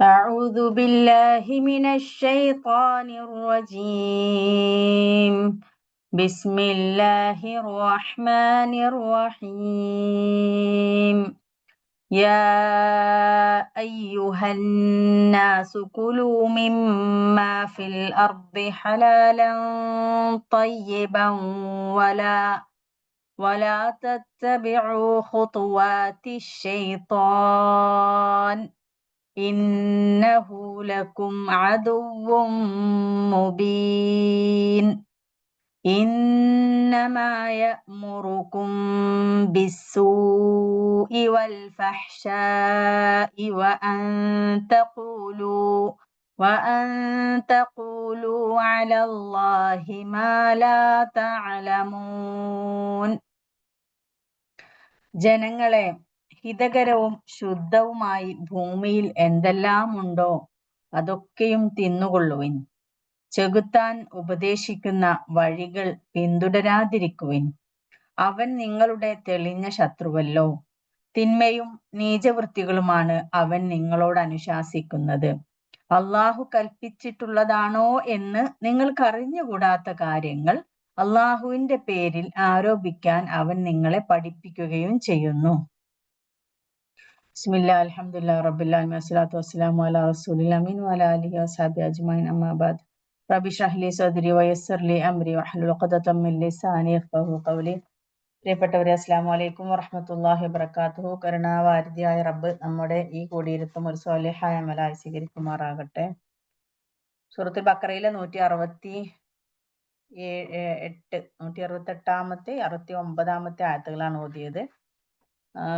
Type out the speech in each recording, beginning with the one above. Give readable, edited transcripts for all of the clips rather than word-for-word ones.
أعوذ بالله من الشيطان الرجيم. بسم الله الرحمن الرحيم. يا أيها الناس كلوا مما في الأرض حلالا طيبا ولا تتبعوا خطوات الشيطان إنه لكم عدو مبين. إنما يأمركم بالسوء والفحشاء وأن تقولوا على الله ما لا تعلمون. ജനങ്ങളെ, ഹിതകരവും ശുദ്ധവുമായി ഭൂമിയിൽ എന്തെല്ലാമുണ്ടോ അതൊക്കെയും തിന്നുകൊള്ളുവിൻ. ചെകുത്താൻ ഉപദേശിക്കുന്ന വഴികൾ പിന്തുടരാതിരിക്കുവിൻ. അവൻ നിങ്ങളുടെ തെളിഞ്ഞ ശത്രുവല്ലോ. തിന്മയും നീചവൃത്തികളുമാണ് അവൻ നിങ്ങളോട് അനുശാസിക്കുന്നത്. അള്ളാഹു കൽപ്പിച്ചിട്ടുള്ളതാണോ എന്ന് നിങ്ങൾക്കറിഞ്ഞുകൂടാത്ത കാര്യങ്ങൾ അള്ളാഹുവിന്റെ പേരിൽ ആരോപിക്കാൻ അവൻ നിങ്ങളെ പഠിപ്പിക്കുകയും ചെയ്യുന്നു. ബിസ്മില്ലാഹിർ അൽഹംദുലില്ലാഹി റബ്ബിൽ ആലമീൻ വസ്സലാത്തു വസ്സലാമു അലാ റസൂലിൽ അമീൻ വഅലാ ആലിഹി വസഹ്ബിഹി അജ്മഈൻ അമ്മാ ബഅദ്. റബ്ബി ഇശ്റഹ് ലി സദ്രി വയസ്സിർ ലി അംരി വഹ്ലുൽ ഉഖ്ദതം മിൻ ലിസാനി യഫ്ഖഹു ഖൗലി. പ്രിയപ്പെട്ടവരെ, അസ്സലാമു അലൈക്കും വറഹ്മത്തുള്ളാഹി വബറകാതുഹു. കരുണാവാരിധിയായ റബ്ബ് നമ്മുടെ ഈ കൂടിയിരുത്തം ഒരു സ്വാലിഹായ അമലായി സ്വീകരിക്കുമാറാകട്ടെ. സൂറത്തുൽ ബഖറയിലെ 168 169 ആയത്തുകളാണ് ഓതിയത്.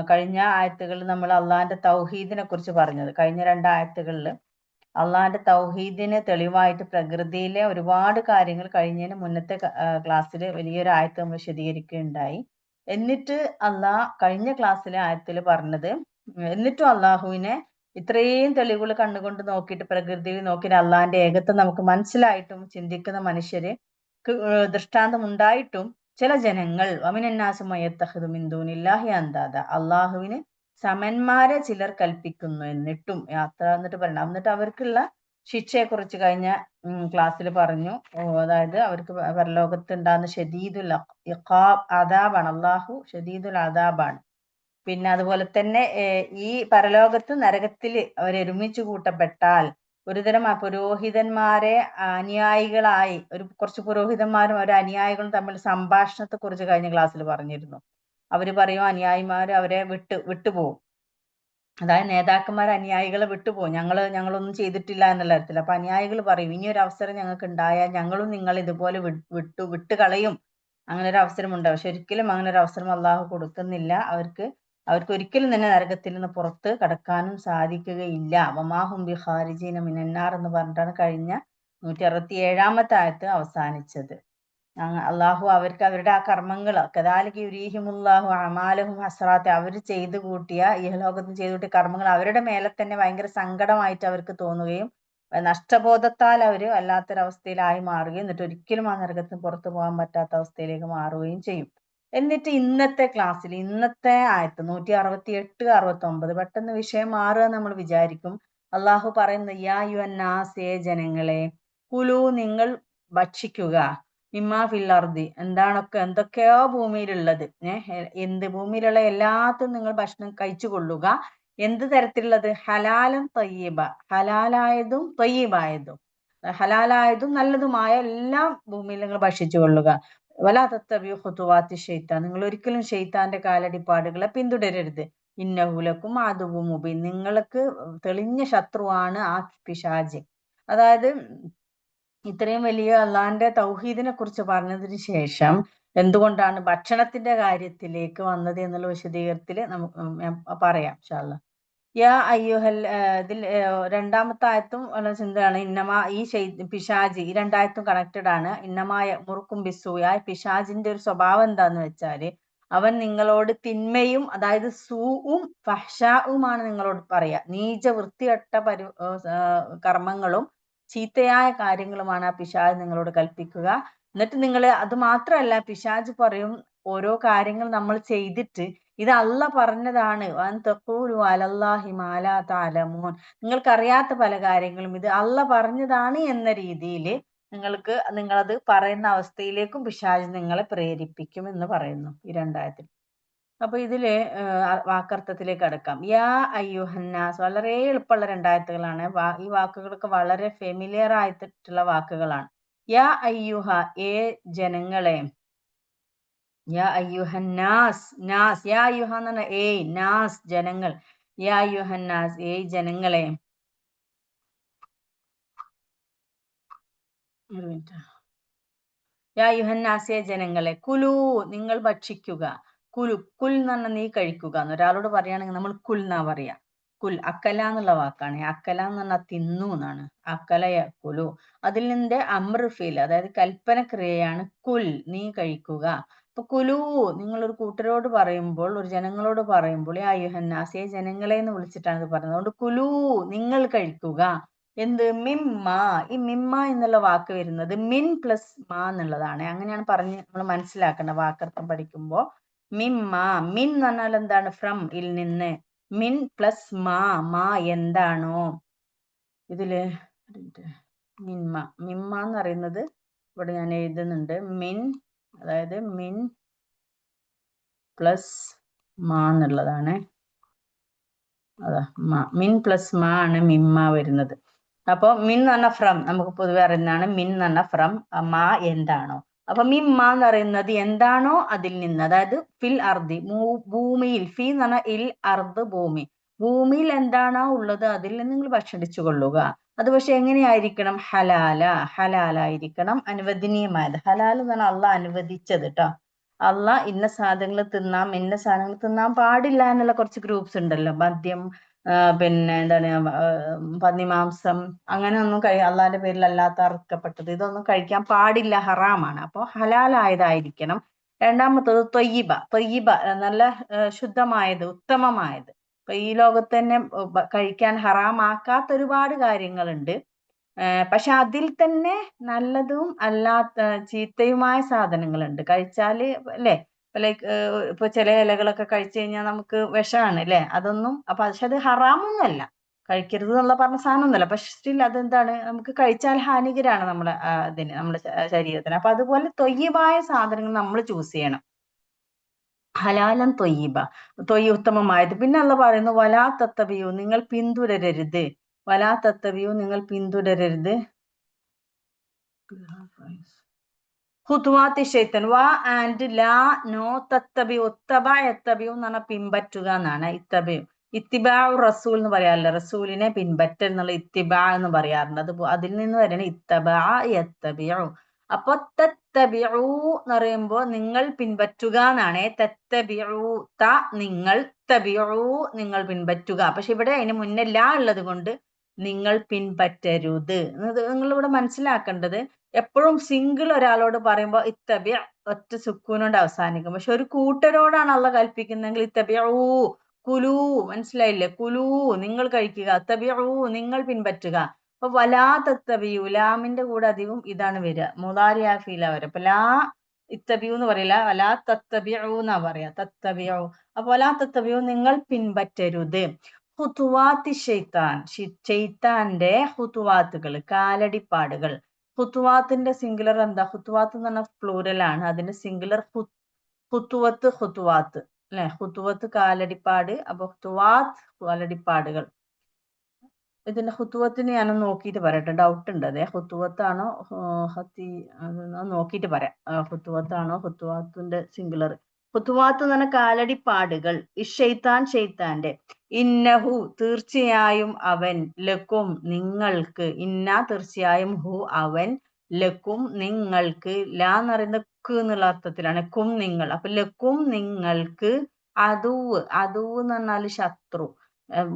കഴിഞ്ഞ ആയത്തുകളിൽ നമ്മൾ അള്ളാഹിന്റെ തൗഹീദിനെ കുറിച്ച് പറഞ്ഞത്. കഴിഞ്ഞ 2 ആയത്തുകളിൽ അള്ളാഹിന്റെ തൗഹീദിന് തെളിവായിട്ട് പ്രകൃതിയിലെ ഒരുപാട് കാര്യങ്ങൾ കഴിഞ്ഞതിന് മുന്നത്തെ ക്ലാസ്സിൽ വലിയൊരു ആയത്ത് നമ്മൾ വിശദീകരിക്കുകയുണ്ടായി. എന്നിട്ട് കഴിഞ്ഞ ക്ലാസ്സിലെ ആയത്തിൽ പറഞ്ഞത്, എന്നിട്ടും അള്ളാഹുവിനെ ഇത്രയും തെളിവുകൾ കണ്ണുകൊണ്ട് നോക്കിയിട്ട് പ്രകൃതിയിൽ നോക്കിയിട്ട് അള്ളാഹിന്റെ ഏകത്വം നമുക്ക് മനസ്സിലായിട്ടും ചിന്തിക്കുന്ന മനുഷ്യര് ദൃഷ്ടാന്തം ഉണ്ടായിട്ടും ചില ജനങ്ങൾ അള്ളാഹുവിന് സമന്മാരെ ചിലർ കൽപ്പിക്കുന്നു. എന്നിട്ടും എന്നിട്ട് പറയണം. എന്നിട്ട് അവർക്കുള്ള ശിക്ഷയെ കുറിച്ച് കഴിഞ്ഞ ക്ലാസ്സിൽ പറഞ്ഞു. അതായത് അവർക്ക് പരലോകത്ത് ഉണ്ടാകുന്ന ഷദീദുൽ ഇഖാബ് അദാബാണ്. അള്ളാഹു ഷദീദുൽ അദാബാണ്. പിന്നെ അതുപോലെ തന്നെ ഈ പരലോകത്ത് നരകത്തിൽ അവരൊരുമിച്ച് കൂട്ടപ്പെട്ടാൽ ഒരുതരം പുരോഹിതന്മാരെ അനുയായികളായി കുറച്ച് പുരോഹിതന്മാരും ഒരു അനുയായികളും തമ്മിൽ സംഭാഷണത്തെ കുറിച്ച് കഴിഞ്ഞ ക്ലാസ്സിൽ പറഞ്ഞിരുന്നു. അവര് പറയും അനുയായിമാര് അവരെ വിട്ടുപോകും. അതായത് നേതാക്കന്മാർ അനുയായികളെ വിട്ടുപോകും. ഞങ്ങളൊന്നും ചെയ്തിട്ടില്ല എന്നുള്ള തരത്തിൽ. അപ്പൊ അനുയായികൾ പറയും, ഇനിയൊരു അവസരം ഞങ്ങൾക്ക് ഉണ്ടായാൽ ഞങ്ങളും നിങ്ങൾ ഇതുപോലെ വിട്ടുകളയും. അങ്ങനെ ഒരു അവസരം ഉണ്ടാവും. പക്ഷെ ഒരിക്കലും അങ്ങനെ ഒരു അവസരം അള്ളാഹു കൊടുക്കുന്നില്ല. അവർക്ക് ഒരിക്കലും തന്നെ നരകത്തിൽ നിന്ന് പുറത്ത് കടക്കാനും സാധിക്കുകയില്ല. വമാഹും ബി ഖാരിജീന മിനന്നാർ എന്ന് പറഞ്ഞിട്ടാണ് കഴിഞ്ഞ 167 ആയത്ത് അവസാനിച്ചത്. അള്ളാഹു അവർക്ക് അവരുടെ ആ കർമ്മങ്ങൾ കദാലിക യുരീഹിമുല്ലാഹു അമാലഹും ഹസ്റാത്ത്, അവർ ചെയ്തു കൂട്ടിയ ഇഹലോകത്ത് ചെയ്തു കൂട്ടിയ കർമ്മങ്ങൾ അവരുടെ മേലെ തന്നെ ഭയങ്കര സങ്കടമായിട്ട് അവർക്ക് തോന്നുകയും നഷ്ടബോധത്താൽ അവർ വല്ലാത്തൊരവസ്ഥയിലായി മാറുകയും എന്നിട്ട് ഒരിക്കലും ആ നരകത്തിന് പുറത്തു പോകാൻ പറ്റാത്ത അവസ്ഥയിലേക്ക് മാറുകയും ചെയ്യും. എന്നിട്ട് ഇന്നത്തെ ക്ലാസ്സിൽ ഇന്നത്തെ ആയത്ത് 168 69 പെട്ടെന്ന് വിഷയം മാറുക നമ്മൾ വിചാരിക്കും. അള്ളാഹു പറയുന്നു, യാ യുവന്നാസേ ജനങ്ങളെ, കുലു നിങ്ങൾ ഭക്ഷിക്കുക, മിമ്മാ ഫിൽ അർദി എന്തൊക്കെയോ ഭൂമിയിലുള്ളത്, എന്ത് ഭൂമിയിലുള്ള എല്ലാത്തും നിങ്ങൾ ഭക്ഷണം കഴിച്ചു കൊള്ളുക. എന്ത് തരത്തിലുള്ളത്? ഹലാലും തയ്യിബ, ഹലാലായതും തയ്യിബായതും, ഹലാലായതും നല്ലതുമായ എല്ലാം ഭൂമിയിൽ നിങ്ങൾ ഭക്ഷിച്ചു കൊള്ളുക. വലാ തത്തബിഉ ഖുതുവാത്തി ശൈത്താൻ, നിങ്ങൾ ഒരിക്കലും ശൈത്താന്റെ കാലടിപ്പാടുകളെ പിന്തുടരരുത്. ഇന്നഹു ലക്കും അദുവ്വുൻ മുബീൻ, നിങ്ങൾക്ക് തെളിഞ്ഞ ശത്രുവാണ് ആ പിശാച്. അതായത് ഇത്രയും വലിയ അള്ളാഹിന്റെ തൗഹീദിനെ കുറിച്ച് പറഞ്ഞതിന് ശേഷം എന്തുകൊണ്ടാണ് ഭക്ഷണത്തിന്റെ കാര്യത്തിലേക്ക് വന്നത് എന്നുള്ള വിശദീകരണത്തിൽ ഞാൻ പറയാം ഇൻഷാ അല്ലാഹ്. യാ അയ്യുഹൽ, ഇതിൽ രണ്ടാമത്തെ ആയത്തും വളരെ ചിന്തയാണ്. ഇന്നമാ, ഈ പിശാജ്, ഈ 2 ആയത്തും കണക്റ്റഡ് ആണ്. ഇന്നമായ മുറുക്കും ബിസൂയ, പിശാജിന്റെ ഒരു സ്വഭാവം എന്താന്ന് വെച്ചാല് അവൻ നിങ്ങളോട് തിന്മയും, അതായത് സൂവും ഫഹ്ഷാവുമാണ് നിങ്ങളോട് പറയാ. നീച വൃത്തികെട്ട കർമ്മങ്ങളും ചീത്തയായ കാര്യങ്ങളുമാണ് ആ പിശാജ് നിങ്ങളോട് കൽപ്പിക്കുക. എന്നിട്ട് നിങ്ങൾ അത് മാത്രമല്ല, പിശാജ് പറയും ഓരോ കാര്യങ്ങൾ നമ്മൾ ചെയ്തിട്ട് ഇത് അല്ല പറഞ്ഞതാണ്. അൻ തഖൂലു അലല്ലാഹി മാ ലാ തഅലമൂൻ. നിങ്ങൾക്കറിയാത്ത പല കാര്യങ്ങളും ഇത് അല്ല പറഞ്ഞതാണ് എന്ന രീതിയിൽ നിങ്ങളത് പറയുന്ന അവസ്ഥയിലേക്കും പിശാച് നിങ്ങളെ പ്രേരിപ്പിക്കും എന്ന് പറയുന്നു ഈ 2 അപ്പൊ ഇതില് വാക്കർത്ഥത്തിലേക്ക് കടക്കാം. യാ അയ്യുഹന്നാസ്, വളരെ എളുപ്പമുള്ള 2 ഈ വാക്കുകളൊക്കെ വളരെ ഫെമിലിയർ ആയിട്ടുള്ള വാക്കുകളാണ്. യാ അയ്യുഹ, ഏ ജനങ്ങളെ. യാ അയ്യുഹന്നാസ്, നാസ്, യാ അയ്യുഹ എന്ന് പറഞ്ഞാൽ ഏയ്, നാസ് ജനങ്ങൾ. യാ അയ്യുഹന്നാസ്, ഏയ് ജനങ്ങളെ. ഒരു മിനിറ്റ്. യാ യുഹന്നാസിയ ജനങ്ങളെ, കുലു നിങ്ങൾ ഭക്ഷിക്കുക. കുൽ എന്ന് പറഞ്ഞാൽ നീ കഴിക്കുക. ഒരാളോട് പറയുകയാണെങ്കിൽ നമ്മൾ കുൽ എന്നാ പറയാ. കുൽ അക്കല എന്നുള്ള വാക്കാണ്. അക്കല എന്ന് പറഞ്ഞാൽ തിന്നു എന്നാണ്. അക്കല കുലു. അതിൽ നിന്റെ അമ്ര ഫീൽ, അതായത് കൽപ്പന ക്രിയയാണ് കുൽ, നീ കഴിക്കുക. അപ്പൊ കുലു നിങ്ങളൊരു കൂട്ടരോട് പറയുമ്പോൾ, ഒരു ജനങ്ങളോട് പറയുമ്പോൾ യാ യുഹന്നാസിയ ജനങ്ങളെ എന്ന് വിളിച്ചിട്ടാണ് ഇത് പറയുന്നത്. അതുകൊണ്ട് കുലു നിങ്ങൾ കഴിക്കുക. എന്ത്? മിമ്മ. ഈ മിമ്മ എന്നുള്ള വാക്ക് വരുന്നത് മിൻ പ്ലസ് മാ എന്നുള്ളതാണ്. അങ്ങനെയാണ് പറഞ്ഞ് നമ്മൾ മനസ്സിലാക്കേണ്ട വാക്കർത്ഥം പഠിക്കുമ്പോ. മിമ്മ, മിൻ എന്ന് പറഞ്ഞാൽ എന്താണ്? ഫ്രം, ഇൽ നിന്ന്. മിൻ പ്ലസ് മാ, മാ എന്താണോ. ഇതില് മിമ്മ, മിമ്മ എന്ന് പറയുന്നത് ഇവിടെ ഞാൻ എഴുതുന്നുണ്ട്. മിൻ, അതായത് മിൻ പ്ലസ് മാ എന്നുള്ളതാണ്. അതാ മിൻ പ്ലസ് മാ ആണ് മിമ്മ വരുന്നത്. അപ്പൊ മിൻ എന്ന് പറഞ്ഞ ഫ്രം, നമുക്ക് പൊതുവെ അറിയുന്നതാണ്. മിൻ എന്ന് പറഞ്ഞ ഫ്രം, മാ എന്താണോ. അപ്പൊ മിമ്മ എന്ന് പറയുന്നത് എന്താണോ അതിൽ നിന്ന്, അതായത് ഫിൽ അർദി, ഭൂമിയിൽ. ഫി എന്ന് പറഞ്ഞാൽ ഇൽ, അർദ് ഭൂമി. ഭൂമിയിൽ എന്താണോ ഉള്ളത് അതിൽ നിന്ന് നിങ്ങൾ ഭക്ഷണിച്ചു കൊള്ളുക. അത് പക്ഷെ എങ്ങനെയായിരിക്കണം? ഹലാല, ഹലാലായിരിക്കണം, അനുവദനീയമായത്. ഹലാൽ എന്ന് പറഞ്ഞാൽ അള്ളാഹ് അനുവദിച്ചത് കേട്ടോ. അള്ളാഹ് ഇന്ന സാധനങ്ങൾ തിന്നാം, ഇന്ന സാധനങ്ങൾ തിന്നാൻ പാടില്ല എന്നുള്ള കുറച്ച് ഗ്രൂപ്പ്സ് ഉണ്ടല്ലോ. മദ്യം, പിന്നെ എന്താണ്, പന്നിമാംസം, അങ്ങനെ ഒന്നും അള്ളാന്റെ പേരിൽ അല്ലാത്ത അറുക്കപ്പെട്ടത്, ഇതൊന്നും കഴിക്കാൻ പാടില്ല, ഹറാമാണ്. അപ്പോൾ ഹലാലായതായിരിക്കണം. രണ്ടാമത്തത് ത്വയ്യിബ. ത്വയ്യിബ നല്ല ശുദ്ധമായത്, ഉത്തമമായത്. ഇപ്പൊ ഈ ലോകത്ത് തന്നെ കഴിക്കാൻ ഹറാമാക്കാത്ത ഒരുപാട് കാര്യങ്ങളുണ്ട്. പക്ഷെ അതിൽ തന്നെ നല്ലതും അല്ലാത്ത ചീത്തയുമായ സാധനങ്ങളുണ്ട്. കഴിച്ചാല് അല്ലെ, ലൈക്ക് ഇപ്പൊ ചില ഇലകളൊക്കെ കഴിച്ചു കഴിഞ്ഞാൽ നമുക്ക് വിഷമാണ് അല്ലെ. അതൊന്നും പക്ഷെ അത് ഹറാമൊന്നും അല്ല, കഴിക്കരുത് എന്നുള്ള പറഞ്ഞ സാധനമൊന്നുമല്ല. പക്ഷെ സ്റ്റിൽ അതെന്താണ്, നമുക്ക് കഴിച്ചാൽ ഹാനികരാണ് നമ്മുടെ നമ്മുടെ ശരീരത്തിന്. അപ്പൊ അതുപോലെ തൊയ്യബായ സാധനങ്ങൾ നമ്മൾ ചൂസ് ചെയ്യണം. ഹലാലൻ തൊയ്യബ, ഉത്തമമായത്. പിന്നെ അള്ള പറയുന്നു വലാ തത്തബിയു, നിങ്ങൾ പിന്തുടരരുത്. വലാ തത്തബിയു, നിങ്ങൾ പിന്തുടരരുത്. ഹുതുവാത്തി ഷൈത്തൻ. വാ ആൻഡ് ലാ, നോ, തത്തബിയു, ഉത്തബ എത്തബിയു എന്ന് പറഞ്ഞാൽ പിൻപറ്റുക എന്നാണ്. ഇത്തബിയു, ഇത്തിബാഉ റസൂൽ എന്ന് പറയാറില്ല, റസൂലിനെ പിൻപറ്റൽ എന്നുള്ള ഇത്തിബാ എന്ന് പറയാറുണ്ട്. അത് അതിൽ നിന്ന് വരെയാണ് ഇത്തബാ എത്തബിയു. അപ്പൊ തത്തബിഉ എന്ന് പറയുമ്പോ നിങ്ങൾ പിൻപറ്റുക എന്നാണ്. തത്തബിഉ, ത നിങ്ങൾ, തബിഉ നിങ്ങൾ പിൻപറ്റുക. പക്ഷെ ഇവിടെ അതിന് മുന്നേ ലാ ഉള്ളത് കൊണ്ട് നിങ്ങൾ പിൻപറ്റരുത്. നിങ്ങളിവിടെ മനസ്സിലാക്കേണ്ടത്, എപ്പോഴും സിംഗിൾ ഒരാളോട് പറയുമ്പോൾ ഇത്തബിയ ഒറ്റ സുക്കൂനോട് അവസാനിക്കും. പക്ഷെ ഒരു കൂട്ടരോടാണ് അള്ള കൽപ്പിക്കുന്നെങ്കിൽ ഇത്തബിഊ, കുലൂ, മനസ്സിലായില്ലേ? കുലൂ നിങ്ങൾ കഴിക്കുക, തബിഊ നിങ്ങൾ പിൻപറ്റുക. അപ്പൊ വലാ തത്തബിയു, ലാമിന്റെ കൂടെ അധികം ഇതാണ് വരിക, മുദാരിഅ ഫീല വരിക. അപ്പൊ ലാ ഇത്തബിയു എന്ന് പറയില്ല, വലാ തത്തബിഊ എന്നാ പറയാ, തത്തബിഊ. അപ്പൊ വലാ തത്തബിയു നിങ്ങൾ പിൻപറ്റരുത്. ഹുതുവാത്തി ഷെയ്ത്താൻ, ഷെയ്ത്താന്റെ ഹുതുവാത്തുകൾ, കാലടിപ്പാടുകൾ. ഹുത്തുവാത്തിന്റെ സിംഗുലർ എന്താ? ഹുത്തുവാത്ത് എന്ന് പറഞ്ഞാൽ പ്ലൂരൽ ആണ്. അതിന്റെ സിംഗുലർ ഹുത്തുവത്ത്, ഹുത്തുവാത്ത് അല്ലെ. ഹുത്തുവത്ത് കാലടിപ്പാട്, അപ്പൊ ഹുത്തുവാത്ത് കാലടിപ്പാടുകൾ. ഇതിന്റെ ഹുത്തുവത്തിന് ഞാനൊന്ന് നോക്കിയിട്ട് പറയട്ടെ, ഡൗട്ട് ഉണ്ട്. അതെ, ഹുത്തുവത്താണോ ഹത്തി, നോക്കിയിട്ട് പറയാം. ഹുത്തുവത്താണോ ഹുത്തുവാത്തിന്റെ സിംഗുലർ. ഹുത്തുവാത്ത് എന്ന് പറഞ്ഞ കാലടിപ്പാടുകൾ. ഷെയ്ത്താന്റെ. ഇന്നഹു തീർച്ചയായും അവൻ, ലക്കും നിങ്ങൾക്ക്, ഇന്ന തീർച്ചയായും, ഹു അവൻ, ലക്കും നിങ്ങൾക്ക്, ലാ എന്ന് പറയുന്നത് ക് എന്നുള്ള അർത്ഥത്തിലാണ്, കും നിങ്ങൾ. അപ്പൊ ലക്കും നിങ്ങൾക്ക്, അദുവ്, അദുവ് എന്ന് പറഞ്ഞാൽ ശത്രു,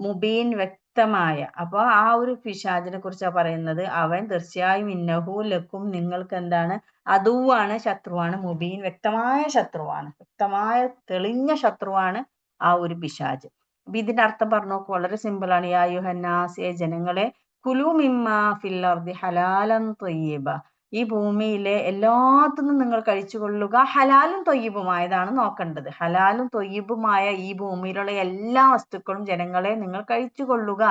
മുബീൻ വ്യക്തമായ. അപ്പൊ ആ ഒരു പിശാചിനെ കുറിച്ചാണ് പറയുന്നത്. അവൻ തീർച്ചയായും, ഇന്നഹു ലക്കും നിങ്ങൾക്ക് എന്താണ്, അദുവാണ്, ശത്രുവാണ്, മുബീൻ വ്യക്തമായ ശത്രുവാണ്, വ്യക്തമായ തെളിഞ്ഞ ശത്രുവാണ് ആ ഒരു പിശാച്. അപ്പൊ ഇതിന്റെ അർത്ഥം പറഞ്ഞു നോക്കൂ, വളരെ സിമ്പിൾ ആണ്. യാ യുഹന്നാസ്, ജനങ്ങളെ, കുലു മിമ്മാ ഫിൽ അർദി ഹലാലൻ ത്വയ്യിബ, ഈ ഭൂമിയിലെ എല്ലാത്തിനും നിങ്ങൾ കഴിച്ചുകൊള്ളുക. ഹലാലും തൊയ്യിബുമായതാണ് നോക്കേണ്ടത്. ഹലാലും തൊയ്യിബുമായ ഈ ഭൂമിയിലുള്ള എല്ലാ വസ്തുക്കളും ജനങ്ങളെ നിങ്ങൾ കഴിച്ചുകൊള്ളുക.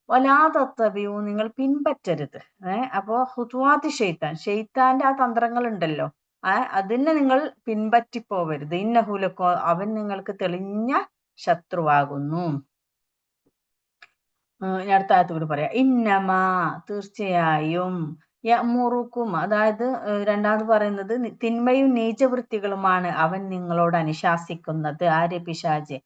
വലാ തത്തബിയു, നിങ്ങൾ പിൻപറ്റരുത്. അപ്പോ ഹുതുവാത്തി ഷെയ്ത്താന്റെ ആ തന്ത്രങ്ങൾ ഉണ്ടല്ലോ, അതിനെ നിങ്ങൾ പിൻപറ്റിപ്പോവരുത്. ഇന്നഹുലക്കോ, അവൻ നിങ്ങൾക്ക് തെളിഞ്ഞ ശത്രുവാകുന്നു. ഞാൻ അടുത്ത ആയത്ത് കൂടി പറയാം. ഇന്നമാ, തീർച്ചയായും, യഅ്മുറുക്കും, അതായത് രണ്ടാമത് പറയുന്നത് തിന്മയും നീചവൃത്തികളുമാണ് അവൻ നിങ്ങളോട് അനുശാസിക്കുന്നത്. ആര്? പിശാച്.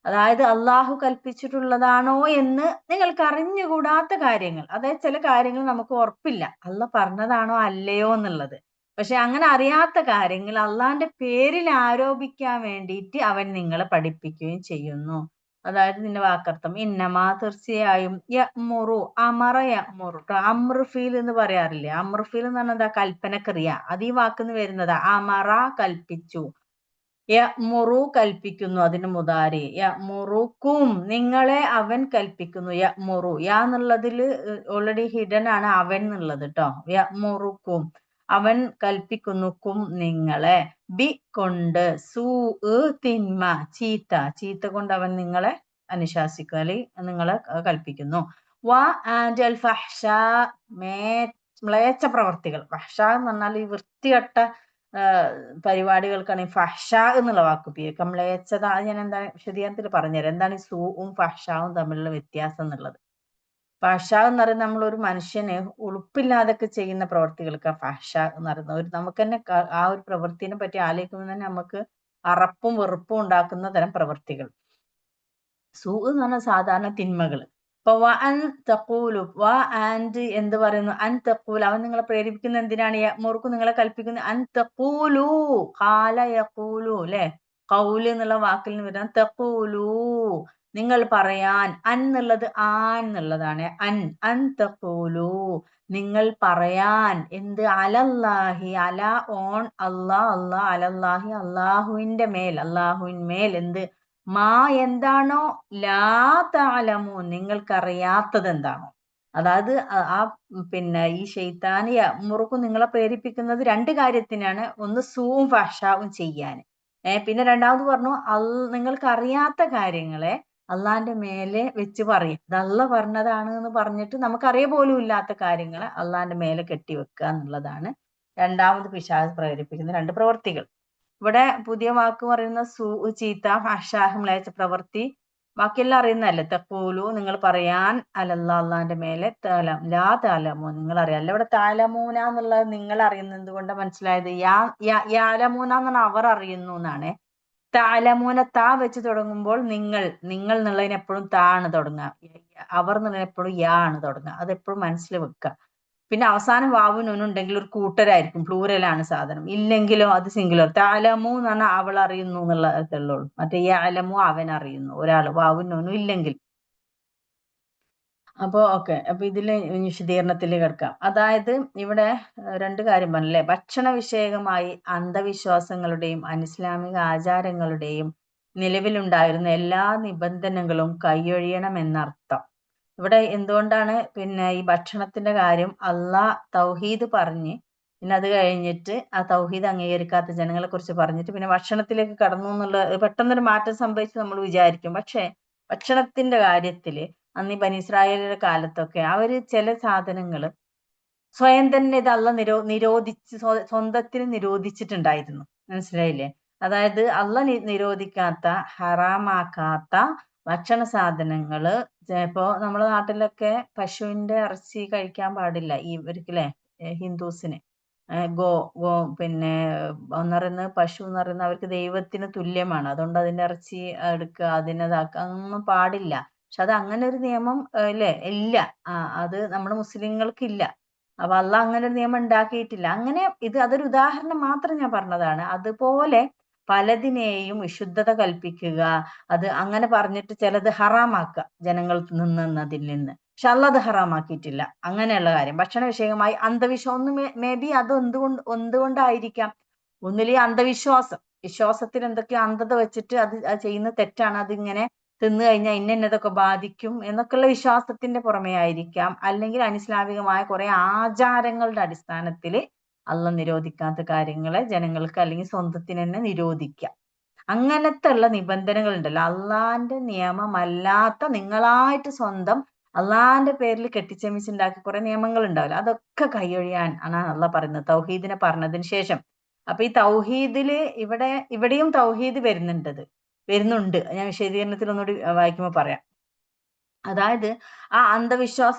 അതായത് അള്ളാഹു കൽപ്പിച്ചിട്ടുള്ളതാണോ എന്ന് നിങ്ങൾക്ക് അറിഞ്ഞുകൂടാത്ത കാര്യങ്ങൾ, അതായത് ചില കാര്യങ്ങൾ നമുക്ക് ഉറപ്പില്ല അള്ളാഹ് പറഞ്ഞതാണോ അല്ലയോ എന്നുള്ളത്. പക്ഷെ അങ്ങനെ അറിയാത്ത കാര്യങ്ങൾ അള്ളാഹിന്റെ പേരിൽ ആരോപിക്കാൻ വേണ്ടിയിട്ട് അവൻ നിങ്ങളെ പഠിപ്പിക്കുകയും ചെയ്യുന്നു. അതായത് നിന്റെ വാക്കർത്ഥം ഇന്നമാ, തീർച്ചയായും, യഅ്മുറു, അമറ യഅ്മുറു ട്ടോ. അമ്രുഫീൽ എന്ന് പറയാറില്ലേ? അമ്രുഫീൽ എന്ന് പറഞ്ഞാൽ എന്താ? കൽപ്പനക്രിയ. അത് ഈ വാക്കിന്ന് വരുന്നതാ. അമറ, കൽപ്പിച്ചു. യഅ്മുറു, കൽപ്പിക്കുന്നു. അതിന് മുതാരി. യഅ്മുറുക്കും, നിങ്ങളെ അവൻ കൽപ്പിക്കുന്നു. യഅ്മുറു, യാ എന്നുള്ളതില് ഓൾറെഡി ഹിഡൻ ആണ് അവൻ എന്നുള്ളത് ട്ടോ. യഅ്മുറുക്കും, അവൻ കൽപ്പിക്കുന്നു. കും, നിങ്ങളെ. ബി, കൊണ്ട്. സൂ, തിന്മ, ചീത്ത. ചീത്ത കൊണ്ട് അവൻ നിങ്ങളെ അനുശാസിക്കും, അല്ലെങ്കിൽ നിങ്ങളെ കൽപ്പിക്കുന്നു. വ, ആൻഡ് അൽ ഫഹ്ഷ, മ്ലേച്ഛ പ്രവർത്തികൾ. ഫഹ്ഷ എന്ന് പറഞ്ഞാൽ ഈ വൃത്തികെട്ട പരിപാടികൾക്കാണ് ഈ ഫഹ്ഷ എന്നുള്ള വാക്ക് ഉപയോഗിക്കുക. മ്ലേച്ഛത, അത് ഞാൻ എന്താ വിശദീകരണത്തിൽ പറഞ്ഞുതരാം. എന്താണ് ഈ സൂവും ഫഹ്ഷാവും തമ്മിലുള്ള വ്യത്യാസം എന്നുള്ളത്. ഫഹ്ഷ എന്ന് പറയുന്നത് നമ്മളൊരു മനുഷ്യന് ഉളുപ്പില്ലാതൊക്കെ ചെയ്യുന്ന പ്രവർത്തികൾക്ക് ഫഹ്ഷ എന്ന് പറയുന്നത്. നമുക്ക് തന്നെ ആ ഒരു പ്രവൃത്തിനെ പറ്റി ആലോചിക്കുമ്പോൾ തന്നെ നമുക്ക് അറപ്പും വെറുപ്പും ഉണ്ടാക്കുന്ന തരം പ്രവൃത്തികൾ. സൂ എന്ന് പറഞ്ഞാൽ സാധാരണ തിന്മകൾ. അപ്പൊ വ അൻ തഖൂലു, വ ആൻഡ് എന്ത് പറയുന്നു? അൻ തഖൂൽ, അവൻ നിങ്ങളെ പ്രേരിപ്പിക്കുന്ന എന്തിനാണ്? യഅ്മുറുക്കു, നിങ്ങളെ കൽപ്പിക്കുന്ന. അൻ തഖൂലു, ഖാല യഖൂലു അല്ലെ? ഖൗല് എന്നുള്ള വാക്കിൽ നിന്ന് വരുന്ന തഖൂലു, നിങ്ങൾ പറയാൻ. അൻ എന്നുള്ളത് ആൻ എന്നുള്ളതാണ്. അൻ തഖൂലു, നിങ്ങൾ പറയാൻ. എന്ത്? അലല്ലാഹി, അല ഓൺ, അല്ലാഹ് അലല്ലാഹി, അള്ളാഹുവിന്റെ മേൽ, അള്ളാഹുവിന്മേൽ. എന്ത്? മാ, എന്താണോ, ലാ തഅലമൂൻ, നിങ്ങൾക്കറിയാത്തത് എന്താണോ. അതായത് പിന്നെ ഈ ശൈത്താൻ യഅ്മുറുക്കും, നിങ്ങളെ പ്രേരിപ്പിക്കുന്നത് രണ്ട് കാര്യത്തിനാണ്. ഒന്ന് സൂവും ഫഹ്ഷാവും ചെയ്യാൻ. പിന്നെ രണ്ടാമത് പറഞ്ഞു നിങ്ങൾക്ക് അറിയാത്ത കാര്യങ്ങളെ അള്ളാന്റെ മേലെ വെച്ച് പറയും. ഇത് അള്ളാഹ് പറഞ്ഞതാണ് എന്ന് പറഞ്ഞിട്ട് നമുക്കറിയ പോലും ഇല്ലാത്ത കാര്യങ്ങളെ അള്ളാന്റെ മേലെ കെട്ടിവെക്കുക എന്നുള്ളതാണ് രണ്ടാമത് പിശാച് പ്രേരിപ്പിക്കുന്ന രണ്ട് പ്രവർത്തികൾ. ഇവിടെ പുതിയ വാക്ക് പറയുന്ന ചീത്ത, ഫഹ്ഷാഹ്, മ്ലേച്ഛ പ്രവൃത്തി. ബാക്കിയെല്ലാം അറിയുന്നതല്ലേ? തഖൂലു, നിങ്ങൾ പറയാൻ. അല്ലാന്റെ മേലെ. ലാ തഅലമൂ, നിങ്ങൾ അറിയാം. അല്ല, ഇവിടെ തഅലമൂന എന്നുള്ളത് നിങ്ങൾ അറിയുന്നത് കൊണ്ട് മനസ്സിലായത് യാലമൂന എന്ന് പറഞ്ഞാൽ അവർ അറിയുന്നു എന്നാണ്. തഅലമൂന, താ വെച്ച് തുടങ്ങുമ്പോൾ നിങ്ങൾ എന്നുള്ളതിന് എപ്പോഴും താ ആണ് തുടങ്ങുക. അവർ എന്നുള്ളതിന് എപ്പോഴും യാ ആണ് തുടങ്ങുക. അതെപ്പോഴും മനസ്സിൽ വെക്കുക. പിന്നെ അവസാനം വാവും നൂനും ഉണ്ടെങ്കിൽ ഒരു കൂട്ടരായിരിക്കും, പ്ലൂറലാണ് സാധനം. ഇല്ലെങ്കിലോ അത് സിംഗുലർ. തഅലമു എന്ന് പറഞ്ഞാൽ അവൾ അറിയുന്നു എന്നുള്ള ഇതുള്ളൂ. മറ്റേ യഅലമു, അവൻ അറിയുന്നു, ഒരാൾ, വാവും നൂനും ഇല്ലെങ്കിൽ. അപ്പൊ ഓക്കെ, അപ്പൊ ഇതില് വിശദീകരണത്തിൽ കിടക്കാം. അതായത് ഇവിടെ രണ്ട് കാര്യം പറഞ്ഞല്ലേ. ഭക്ഷണ വിഷയകമായി അന്ധവിശ്വാസങ്ങളുടെയും അനിസ്ലാമിക ആചാരങ്ങളുടെയും നിലവിലുണ്ടായിരുന്ന എല്ലാ നിബന്ധനകളും കൈയൊഴിയണമെന്നർത്ഥം. ഇവിടെ എന്തുകൊണ്ടാണ് പിന്നെ ഈ ഭക്ഷണത്തിന്റെ കാര്യം അള്ളാഹ് തൗഹീദ് പറഞ്ഞ് പിന്നെ അത് കഴിഞ്ഞിട്ട് ആ തൗഹീദ് അംഗീകരിക്കാത്ത ജനങ്ങളെ കുറിച്ച് പറഞ്ഞിട്ട് പിന്നെ ഭക്ഷണത്തിലേക്ക് കടന്നു എന്നുള്ള പെട്ടെന്നൊരു മാറ്റം സംഭവിച്ച് നമ്മൾ വിചാരിക്കും. പക്ഷെ ഭക്ഷണത്തിന്റെ കാര്യത്തില് അന്ന് ഈ ബനി ഇസ്രായേലിന്റെ കാലത്തൊക്കെ അവര് ചില സാധനങ്ങൾ സ്വയം തന്നെ ഇത് നിരോധിച്ച് സ്വന്തത്തിന് നിരോധിച്ചിട്ടുണ്ടായിരുന്നു. മനസ്സിലായില്ലേ? അതായത് നിരോധിക്കാത്ത, ഹറാമാക്കാത്ത ഭക്ഷണ സാധനങ്ങള്. ഇപ്പോ നമ്മുടെ നാട്ടിലൊക്കെ പശുവിന്റെ ഇറച്ചി കഴിക്കാൻ പാടില്ല ഇവർക്കില്ലേ, ഹിന്ദുസിന്. ഗോ ഗോ പിന്നെ എന്ന് പറയുന്നത്, പശു എന്ന് പറയുന്നത് അവർക്ക് ദൈവത്തിന് തുല്യമാണ്. അതുകൊണ്ട് അതിന്റെ ഇറച്ചി എടുക്കുക, അതിനതാക്കുക, അതൊന്നും പാടില്ല. പക്ഷെ അത് അങ്ങനെ ഒരു നിയമം ഇല്ലേ? ഇല്ല. അത് നമ്മുടെ മുസ്ലിങ്ങൾക്കില്ല. അപ്പൊ അള്ളാഹ് അങ്ങനെ ഒരു നിയമം ഉണ്ടാക്കിയിട്ടില്ല. അങ്ങനെ അതൊരു ഉദാഹരണം മാത്രം ഞാൻ പറഞ്ഞതാണ്. അതുപോലെ പലതിനെയും വിശുദ്ധത കൽപ്പിക്കുക, അത് അങ്ങനെ പറഞ്ഞിട്ട് ചിലത് ഹറാമാക്കുക ജനങ്ങൾ നിന്നതിൽ നിന്ന്. പക്ഷെ അള്ളാഹ് അത് ഹറാമാക്കിയിട്ടില്ല. അങ്ങനെയുള്ള കാര്യം ഭക്ഷണ വിഷയമായി അന്ധവിശ്വാസം മേ ബി അത് എന്തുകൊണ്ടായിരിക്കാം. ഒന്നിലെ വിശ്വാസത്തിൽ എന്തൊക്കെയോ അന്ധത വെച്ചിട്ട് അത് ചെയ്യുന്ന തെറ്റാണ്. അതിങ്ങനെ തിന്നു കഴിഞ്ഞാൽ ഇന്നതൊക്കെ ബാധിക്കും എന്നൊക്കെയുള്ള വിശ്വാസത്തിന്റെ പുറമെ ആയിരിക്കാം. അല്ലെങ്കിൽ അനിസ്ലാമികമായ കുറെ ആചാരങ്ങളുടെ അടിസ്ഥാനത്തിൽ അള്ള നിരോധിക്കാത്ത കാര്യങ്ങളെ ജനങ്ങൾക്ക് അല്ലെങ്കിൽ സ്വന്തത്തിന് തന്നെ നിരോധിക്കാം. അങ്ങനത്തെ ഉള്ള നിബന്ധനകൾ ഉണ്ടല്ലോ, അള്ളാന്റെ നിയമമല്ലാത്ത നിങ്ങളായിട്ട് സ്വന്തം അള്ളാന്റെ പേരിൽ കെട്ടിച്ചമിച്ചുണ്ടാക്കി കുറെ നിയമങ്ങൾ ഉണ്ടാവില്ല, അതൊക്കെ കൈയൊഴിയാൻ ആണ് അള്ള പറയുന്നത് തൗഹീദിനെ പറഞ്ഞതിന് ശേഷം. അപ്പൊ ഈ തൗഹീദില് ഇവിടെയും തൗഹീദ് വരുന്നുണ്ട്. ഞാൻ വിശദീകരണത്തിൽ ഒന്നുകൂടി വായിക്കുമ്പോൾ പറയാം. അതായത് ആ അന്ധവിശ്വാസ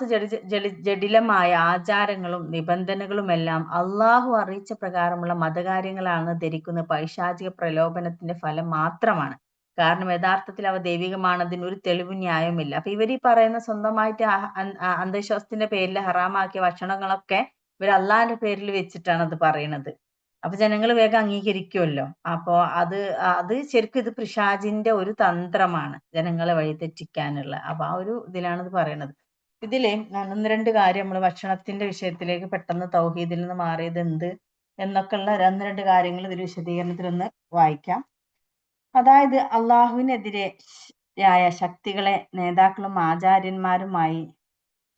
ജടിലമായ ആചാരങ്ങളും നിബന്ധനകളും എല്ലാം അള്ളാഹു അറിയിച്ച പ്രകാരമുള്ള മതകാര്യങ്ങളാണെന്ന് ധരിക്കുന്ന പൈശാചിക പ്രലോഭനത്തിന്റെ ഫലം മാത്രമാണ്. കാരണം യഥാർത്ഥത്തിൽ അവ ദൈവികമാണതിന് ഒരു തെളിവും ന്യായവുമില്ല. അപ്പൊ ഇവരീ പറയുന്ന സ്വന്തമായിട്ട് അന്ധവിശ്വാസത്തിന്റെ പേരിൽ ഹറാമാക്കിയ ഭക്ഷണങ്ങളൊക്കെ ഇവർ അള്ളാഹിന്റെ പേരിൽ വെച്ചിട്ടാണ് അത് പറയുന്നത്. അപ്പൊ ജനങ്ങൾ വേഗം അംഗീകരിക്കുമല്ലോ. അപ്പോ അത് ശരിക്കും ഇത് പിശാചിന്റെ ഒരു തന്ത്രമാണ് ജനങ്ങളെ വഴിതെറ്റിക്കാനുള്ള. അപ്പൊ ആ ഒരു ഇതിലാണ് ഇത് പറയുന്നത്. ഇതില് ഒന്ന് രണ്ട് കാര്യം നമ്മൾ ഭക്ഷണത്തിന്റെ വിഷയത്തിലേക്ക് പെട്ടെന്ന് തൗഹീദിൽ നിന്ന് മാറിയത് എന്ത് എന്നൊക്കെ ഉള്ള ഒന്ന് രണ്ട് കാര്യങ്ങൾ ഇതിൽ വിശദീകരണത്തിൽ ഒന്ന് വായിക്കാം. അതായത് അള്ളാഹുവിനെതിരെയായ ശക്തികളെ നേതാക്കളും ആചാര്യന്മാരുമായി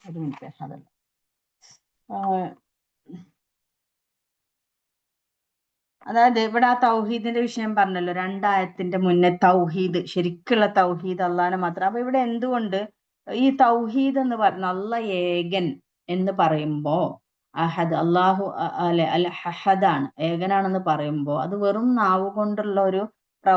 ഒരു മിനിറ്റ് അതല്ല അതായത് ഇവിടെ ആ തൗഹീദിന്റെ വിഷയം പറഞ്ഞല്ലോ, രണ്ടായത്തിന്റെ മുന്നേ തൗഹീദ്, ശരിക്കുള്ള തൗഹീദ് അള്ളാഹനെ മാത്രം. അപ്പൊ ഇവിടെ എന്തുകൊണ്ട് ഈ തൗഹീദ് എന്ന് പറഞ്ഞ അള്ള ഏകൻ എന്ന് പറയുമ്പോ അഹദ് അള്ളാഹു അല്ല അഹദാണ്, ഏകനാണെന്ന് പറയുമ്പോ അത് വെറും നാവ് കൊണ്ടുള്ള ഒരു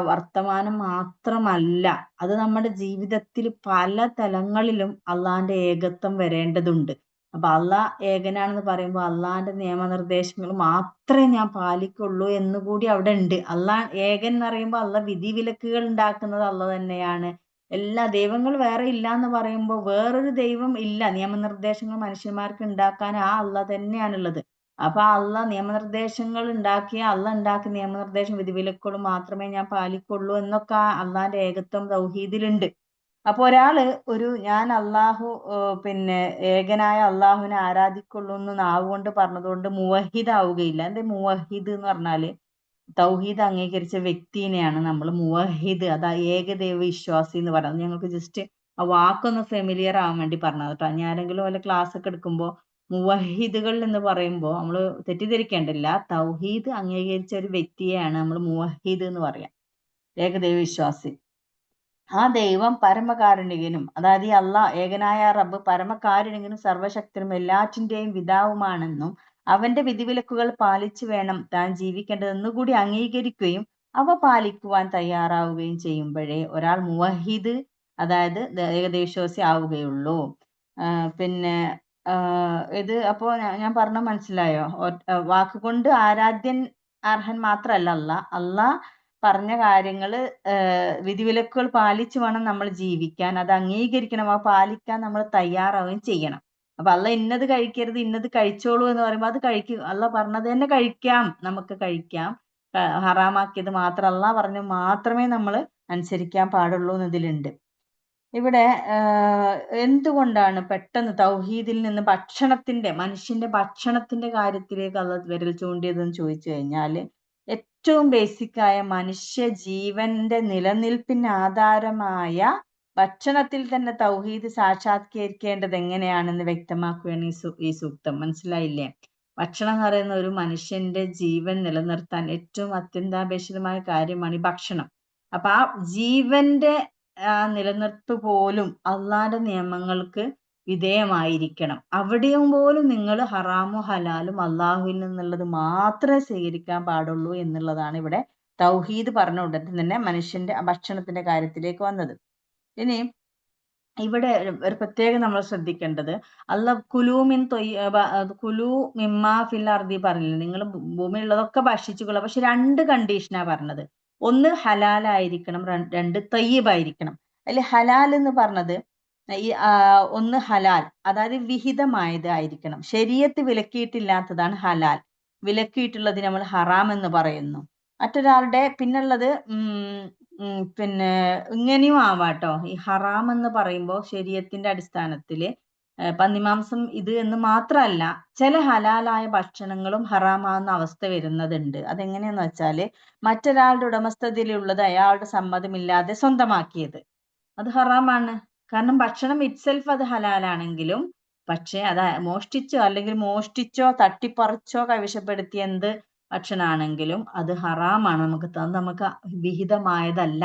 വർത്തമാനം മാത്രമല്ല, അത് നമ്മുടെ ജീവിതത്തിൽ പല തലങ്ങളിലും അള്ളാന്റെ ഏകത്വം വരേണ്ടതുണ്ട്. അപ്പൊ അള്ളാഹ് ഏകനാണെന്ന് പറയുമ്പോൾ അള്ളാന്റെ നിയമനിർദ്ദേശങ്ങൾ മാത്രമേ ഞാൻ പാലിക്കുള്ളൂ എന്നുകൂടി അവിടെ ഉണ്ട്. അള്ളാഹ് ഏകൻ എന്ന് പറയുമ്പോൾ അള്ളാഹ് വിധിവിലക്കുകൾ ഉണ്ടാക്കുന്നത് അള്ളാഹ് തന്നെയാണ്. എല്ലാ ദൈവങ്ങൾ വേറെ ഇല്ല എന്ന് പറയുമ്പോൾ വേറൊരു ദൈവം ഇല്ല, നിയമനിർദ്ദേശങ്ങൾ മനുഷ്യന്മാർക്ക് ഉണ്ടാക്കാൻ ആ അള്ളാഹ് തന്നെയാണുള്ളത്. അപ്പൊ അള്ളാഹ് നിയമനിർദ്ദേശങ്ങൾ ഉണ്ടാക്കിയ അള്ളാഹ് ഉണ്ടാക്കിയ നിയമനിർദ്ദേശം വിധിവിലക്കുകൾ മാത്രമേ ഞാൻ പാലിക്കുള്ളൂ എന്നൊക്കെ അള്ളാന്റെ ഏകത്വം തൗഹീദിലുണ്ട്. അപ്പൊ ഒരാള് ഞാൻ അള്ളാഹു പിന്നെ ഏകനായ അള്ളാഹുവിനെ ആരാധിക്കുള്ളൂ എന്ന് നാവ് കൊണ്ട് പറഞ്ഞതുകൊണ്ട് മുവഹിദ് ആവുകയില്ല. എന്താ മുവഹിദ് എന്ന് പറഞ്ഞാല് തൗഹീദ് അംഗീകരിച്ച വ്യക്തിനെയാണ് നമ്മൾ മുവഹിദ്, അതാ ഏകദൈവ വിശ്വാസി എന്ന് പറയുന്നത്. ഞങ്ങൾക്ക് ജസ്റ്റ് ആ വാക്കൊന്ന് ഫെമിലിയർ ആവാൻ വേണ്ടി പറഞ്ഞത് കേട്ടോ. ഞാൻ ആരെങ്കിലും വല്ല ക്ലാസ് ഒക്കെ എടുക്കുമ്പോൾ മുവഹിദുകൾ എന്ന് പറയുമ്പോൾ നമ്മൾ തെറ്റിദ്ധരിക്കേണ്ടില്ല, തൗഹീദ് അംഗീകരിച്ച ഒരു വ്യക്തിയെയാണ് നമ്മൾ മുവഹിദ് എന്ന് പറയാം, ഏകദൈവ വിശ്വാസി. ആ ദൈവം പരമകാരുണികനും, അതായത് ഈ അള്ളാഹ് ഏകനായ റബ്ബ് പരമകാരുണികനും സർവശക്തനും എല്ലാറ്റിന്റെയും പിതാവുമാണെന്നും അവന്റെ വിധിവിലക്കുകൾ പാലിച്ചു വേണം താൻ ജീവിക്കേണ്ടതെന്നു കൂടി അംഗീകരിക്കുകയും അവ പാലിക്കുവാൻ തയ്യാറാവുകയും ചെയ്യുമ്പോഴേ ഒരാൾ മുവഹിദ്, അതായത് ഏകദൈവവിശ്വാസി ആവുകയുള്ളൂ. പിന്നെ ഇത് അപ്പോ ഞാൻ പറഞ്ഞ മനസ്സിലായോ? വാക്കുകൊണ്ട് ആരാധ്യൻ അർഹൻ മാത്രല്ല അള്ളാഹ് പറഞ്ഞ കാര്യങ്ങള് വിധിവിലക്കുകൾ പാലിച്ചു വേണം നമ്മൾ ജീവിക്കാൻ, അത് അംഗീകരിക്കണം, ആ പാലിക്കാൻ നമ്മൾ തയ്യാറാവുകയും ചെയ്യണം. അപ്പൊ അള്ള ഇന്നത് കഴിക്കരുത് ഇന്നത് കഴിച്ചോളൂ എന്ന് പറയുമ്പോൾ അത് കഴിക്കും, അള്ള പറഞ്ഞത് തന്നെ കഴിക്കാം, നമുക്ക് കഴിക്കാം. ഹറാമാക്കിയത് മാത്രം അള്ള പറഞ്ഞു മാത്രമേ നമ്മൾ അനുസരിക്കാൻ പാടുള്ളൂ എന്നതിലുണ്ട്. ഇവിടെ എന്തുകൊണ്ടാണ് പെട്ടെന്ന് തൗഹീദിൽ നിന്ന് മനുഷ്യന്റെ ഭക്ഷണത്തിന്റെ കാര്യത്തിലേക്ക് അള്ള വിരൽ ചൂണ്ടിയതെന്ന് ചോദിച്ചു കഴിഞ്ഞാല്, ഏറ്റവും ബേസിക്കായ മനുഷ്യ ജീവന്റെ നിലനിൽപ്പിന് ആധാരമായ ഭക്ഷണത്തിൽ തന്നെ തൗഹീദ് സാക്ഷാത്കരിക്കേണ്ടത് എങ്ങനെയാണെന്ന് വ്യക്തമാക്കുകയാണ് ഈ സൂക്തം. മനസ്സിലായില്ലേ? ഭക്ഷണം എന്ന് പറയുന്ന ഒരു മനുഷ്യന്റെ ജീവൻ നിലനിർത്താൻ ഏറ്റവും അത്യന്താപേക്ഷിതമായ കാര്യമാണ് ഈ ഭക്ഷണം. അപ്പൊ ആ ജീവന്റെ നിലനിർത്ത് പോലും അള്ളാന്റെ നിയമങ്ങൾക്ക് വിധേയമായിരിക്കണം. അവിടെയും പോലും നിങ്ങൾ ഹറാമും ഹലാലും അള്ളാഹുവിൽ നിന്നുള്ളത് മാത്രമേ സ്വീകരിക്കാൻ പാടുള്ളൂ എന്നുള്ളതാണ് ഇവിടെ തൗഹീദ് പറഞ്ഞ ഉടനെ തന്നെ മനുഷ്യന്റെ ഭക്ഷണത്തിന്റെ കാര്യത്തിലേക്ക് വന്നത്. ഇനി ഇവിടെ ഒരു പ്രത്യേകം നമ്മൾ ശ്രദ്ധിക്കേണ്ടത്, കുലൂ മിമ്മാ ഫിൽ അർദി പറഞ്ഞില്ല, നിങ്ങൾ ഭൂമിയിലുള്ളതൊക്കെ ഭക്ഷിച്ചുകൊള്ളുക. പക്ഷെ രണ്ട് കണ്ടീഷനാ പറഞ്ഞത്. ഒന്ന് ഹലാലായിരിക്കണം, രണ്ട് തയ്യിബായിരിക്കണം. അതിൽ ഹലാൽ എന്ന് പറഞ്ഞത് ഒന്ന് ഹലാൽ, അതായത് വിഹിതമായത് ആയിരിക്കണം. ശരീഅത്ത് വിലക്കിയിട്ടില്ലാത്തതാണ് ഹലാൽ, വിലക്കിയിട്ടുള്ളത് നമ്മൾ ഹറാം എന്ന് പറയുന്നു. മറ്റൊരാളുടെ പിന്നുള്ളത് പിന്നെ ഇങ്ങനെയും ആവാട്ടോ. ഈ ഹറാം എന്ന് പറയുമ്പോൾ ശരീഅത്തിന്റെ അടിസ്ഥാനത്തില് പന്നിമാംസം ഇത് എന്ന് മാത്രമല്ല, ചില ഹലാലായ ഭക്ഷണങ്ങളും ഹറാമാവുന്ന അവസ്ഥ വരുന്നതുണ്ട്. അതെങ്ങനെയാന്ന് വെച്ചാല് മറ്റൊരാളുടെ ഉടമസ്ഥതയിലുള്ളത് അയാളുടെ സമ്മതമില്ലാതെ സ്വന്തമാക്കിയത്, അത് ഹറാമാണ്. കാരണം ഭക്ഷണം ഇറ്റ്സെൽഫ് അത് ഹലാലാണെങ്കിലും പക്ഷെ അത് മോഷ്ടിച്ചോ തട്ടിപ്പറിച്ചോ കൈവശപ്പെടുത്തിയ എന്ത് ഭക്ഷണമാണെങ്കിലും അത് ഹറാമാണ്. നമുക്ക് വിഹിതമായതല്ല.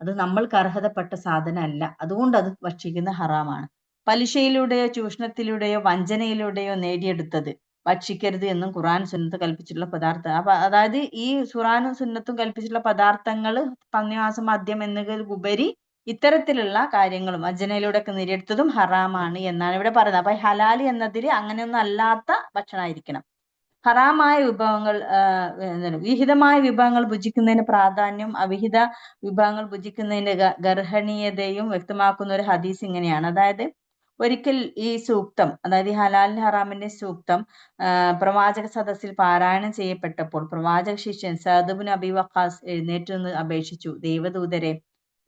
അത് നമ്മൾക്ക് അർഹതപ്പെട്ട സാധനമല്ല. അതുകൊണ്ട് അത് ഭക്ഷിക്കുന്ന ഹറാമാണ്. പലിശയിലൂടെയോ ചൂഷണത്തിലൂടെയോ വഞ്ചനയിലൂടെയോ നേടിയെടുത്തത് ഭക്ഷിക്കരുത് എന്നും ഖുർആൻ സുന്നത്ത് കൽപ്പിച്ചിട്ടുള്ള പദാർത്ഥം. അതായത് ഈ ഖുർആനും സുന്നത്തും കൽപ്പിച്ചിട്ടുള്ള പദാർത്ഥങ്ങൾ പന്നിമാംസം, മദ്യം എന്നതിലുപരി ഇത്തരത്തിലുള്ള കാര്യങ്ങളും വഞ്ചനയിലൂടെ ഒക്കെ നേടിയെടുത്തതും ഹറാമാണ് എന്നാണ് ഇവിടെ പറയുന്നത്. അപ്പൊ ഹലാൽ എന്നതിൽ അങ്ങനെയൊന്നും അല്ലാത്ത ഭക്ഷണമായിരിക്കണം. ഹറാമായ വിഭവങ്ങൾ വിഹിതമായ വിഭവങ്ങൾ ഭുജിക്കുന്നതിന് പ്രാധാന്യം അവിഹിത വിഭവങ്ങൾ ഭുജിക്കുന്നതിന്റെ ഗർഹണീയതയും വ്യക്തമാക്കുന്ന ഒരു ഹദീസ് ഇങ്ങനെയാണ്. അതായത് ഒരിക്കൽ ഈ സൂക്തം, അതായത് ഈ ഹലാലിന്റെ ഹറാമിന്റെ സൂക്തം പ്രവാചക സദസ്സിൽ പാരായണം ചെയ്യപ്പെട്ടപ്പോൾ പ്രവാചക ശിഷ്യൻ സഅദ് ഇബ്നു അബീ വഖാസ് എഴുന്നേറ്റ് നിന്ന് അപേക്ഷിച്ചു, ദൈവദൂതരെ,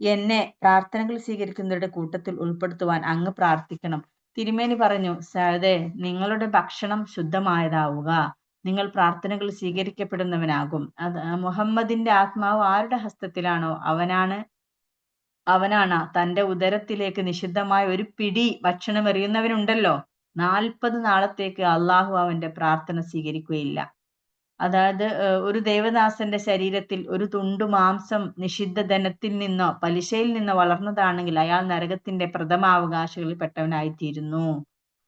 എന്നെ പ്രാർത്ഥനകൾ സ്വീകരിക്കുന്നവരുടെ കൂട്ടത്തിൽ ഉൾപ്പെടുത്തുവാൻ അങ്ങ് പ്രാർത്ഥിക്കണം. തിരുമേനി പറഞ്ഞു, സഅദേ, നിങ്ങളുടെ ഭക്ഷണം ശുദ്ധമായതാവുക, നിങ്ങൾ പ്രാർത്ഥനകൾ സ്വീകരിക്കപ്പെടുന്നവനാകും. മുഹമ്മദിന്റെ ആത്മാവ് ആരുടെ ഹസ്തത്തിലാണോ അവനാണ് തന്റെ ഉദരത്തിലേക്ക് നിഷിദ്ധമായ ഒരു പിടി ഭക്ഷണം എറിയുന്നവനുണ്ടല്ലോ, 40 നാളത്തേക്ക് അള്ളാഹു അവന്റെ പ്രാർത്ഥന സ്വീകരിക്കുകയില്ല. അതായത് ഒരു ദേവദാസന്റെ ശരീരത്തിൽ ഒരു തുണ്ടു മാംസം നിഷിദ്ധ ധനത്തിൽ നിന്നോ പലിശയിൽ നിന്നോ വളർന്നതാണെങ്കിൽ അയാൾ നരകത്തിന്റെ പ്രഥമാവകാശികളിൽ പെട്ടവനായിത്തീരുന്നു.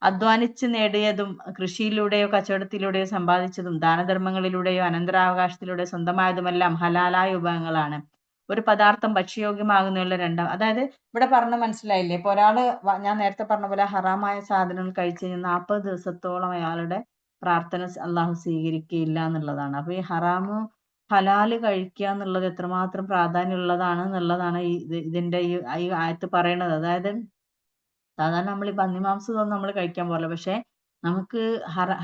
അധ്വാനിച്ച് നേടിയതും കൃഷിയിലൂടെയോ കച്ചവടത്തിലൂടെയോ സമ്പാദിച്ചതും ദാനധർമ്മങ്ങളിലൂടെയോ അനന്തരാവകാശത്തിലൂടെയോ സ്വന്തമായതുമെല്ലാം ഹലാലായ വിഭവങ്ങളാണ്. ഒരു പദാർത്ഥം ഭക്ഷ്യയോഗ്യമാകുന്നതിനുള്ള അതായത് ഇവിടെ പറഞ്ഞ മനസ്സിലായില്ലേ? ഇപ്പൊ ഒരാള് ഞാൻ നേരത്തെ പറഞ്ഞ പോലെ ഹറാമായ സാധനങ്ങൾ കഴിച്ചു കഴിഞ്ഞാൽ 40 ദിവസത്തോളം അയാളുടെ പ്രാർത്ഥന അള്ളാഹു സ്വീകരിക്കുകയില്ല എന്നുള്ളതാണ്. അപ്പൊ ഈ ഹറാമു ഹലാല് കഴിക്കുക എന്നുള്ളത് എത്രമാത്രം പ്രാധാന്യമുള്ളതാണ് എന്നുള്ളതാണ് ഇതിന്റെ ഈ ആയത്ത് പറയണത്. അതായത് സാധാരണ നമ്മൾ ഈ പന്നിമാംസം നമ്മൾ കഴിക്കാൻ പോകില്ല. പക്ഷെ നമുക്ക്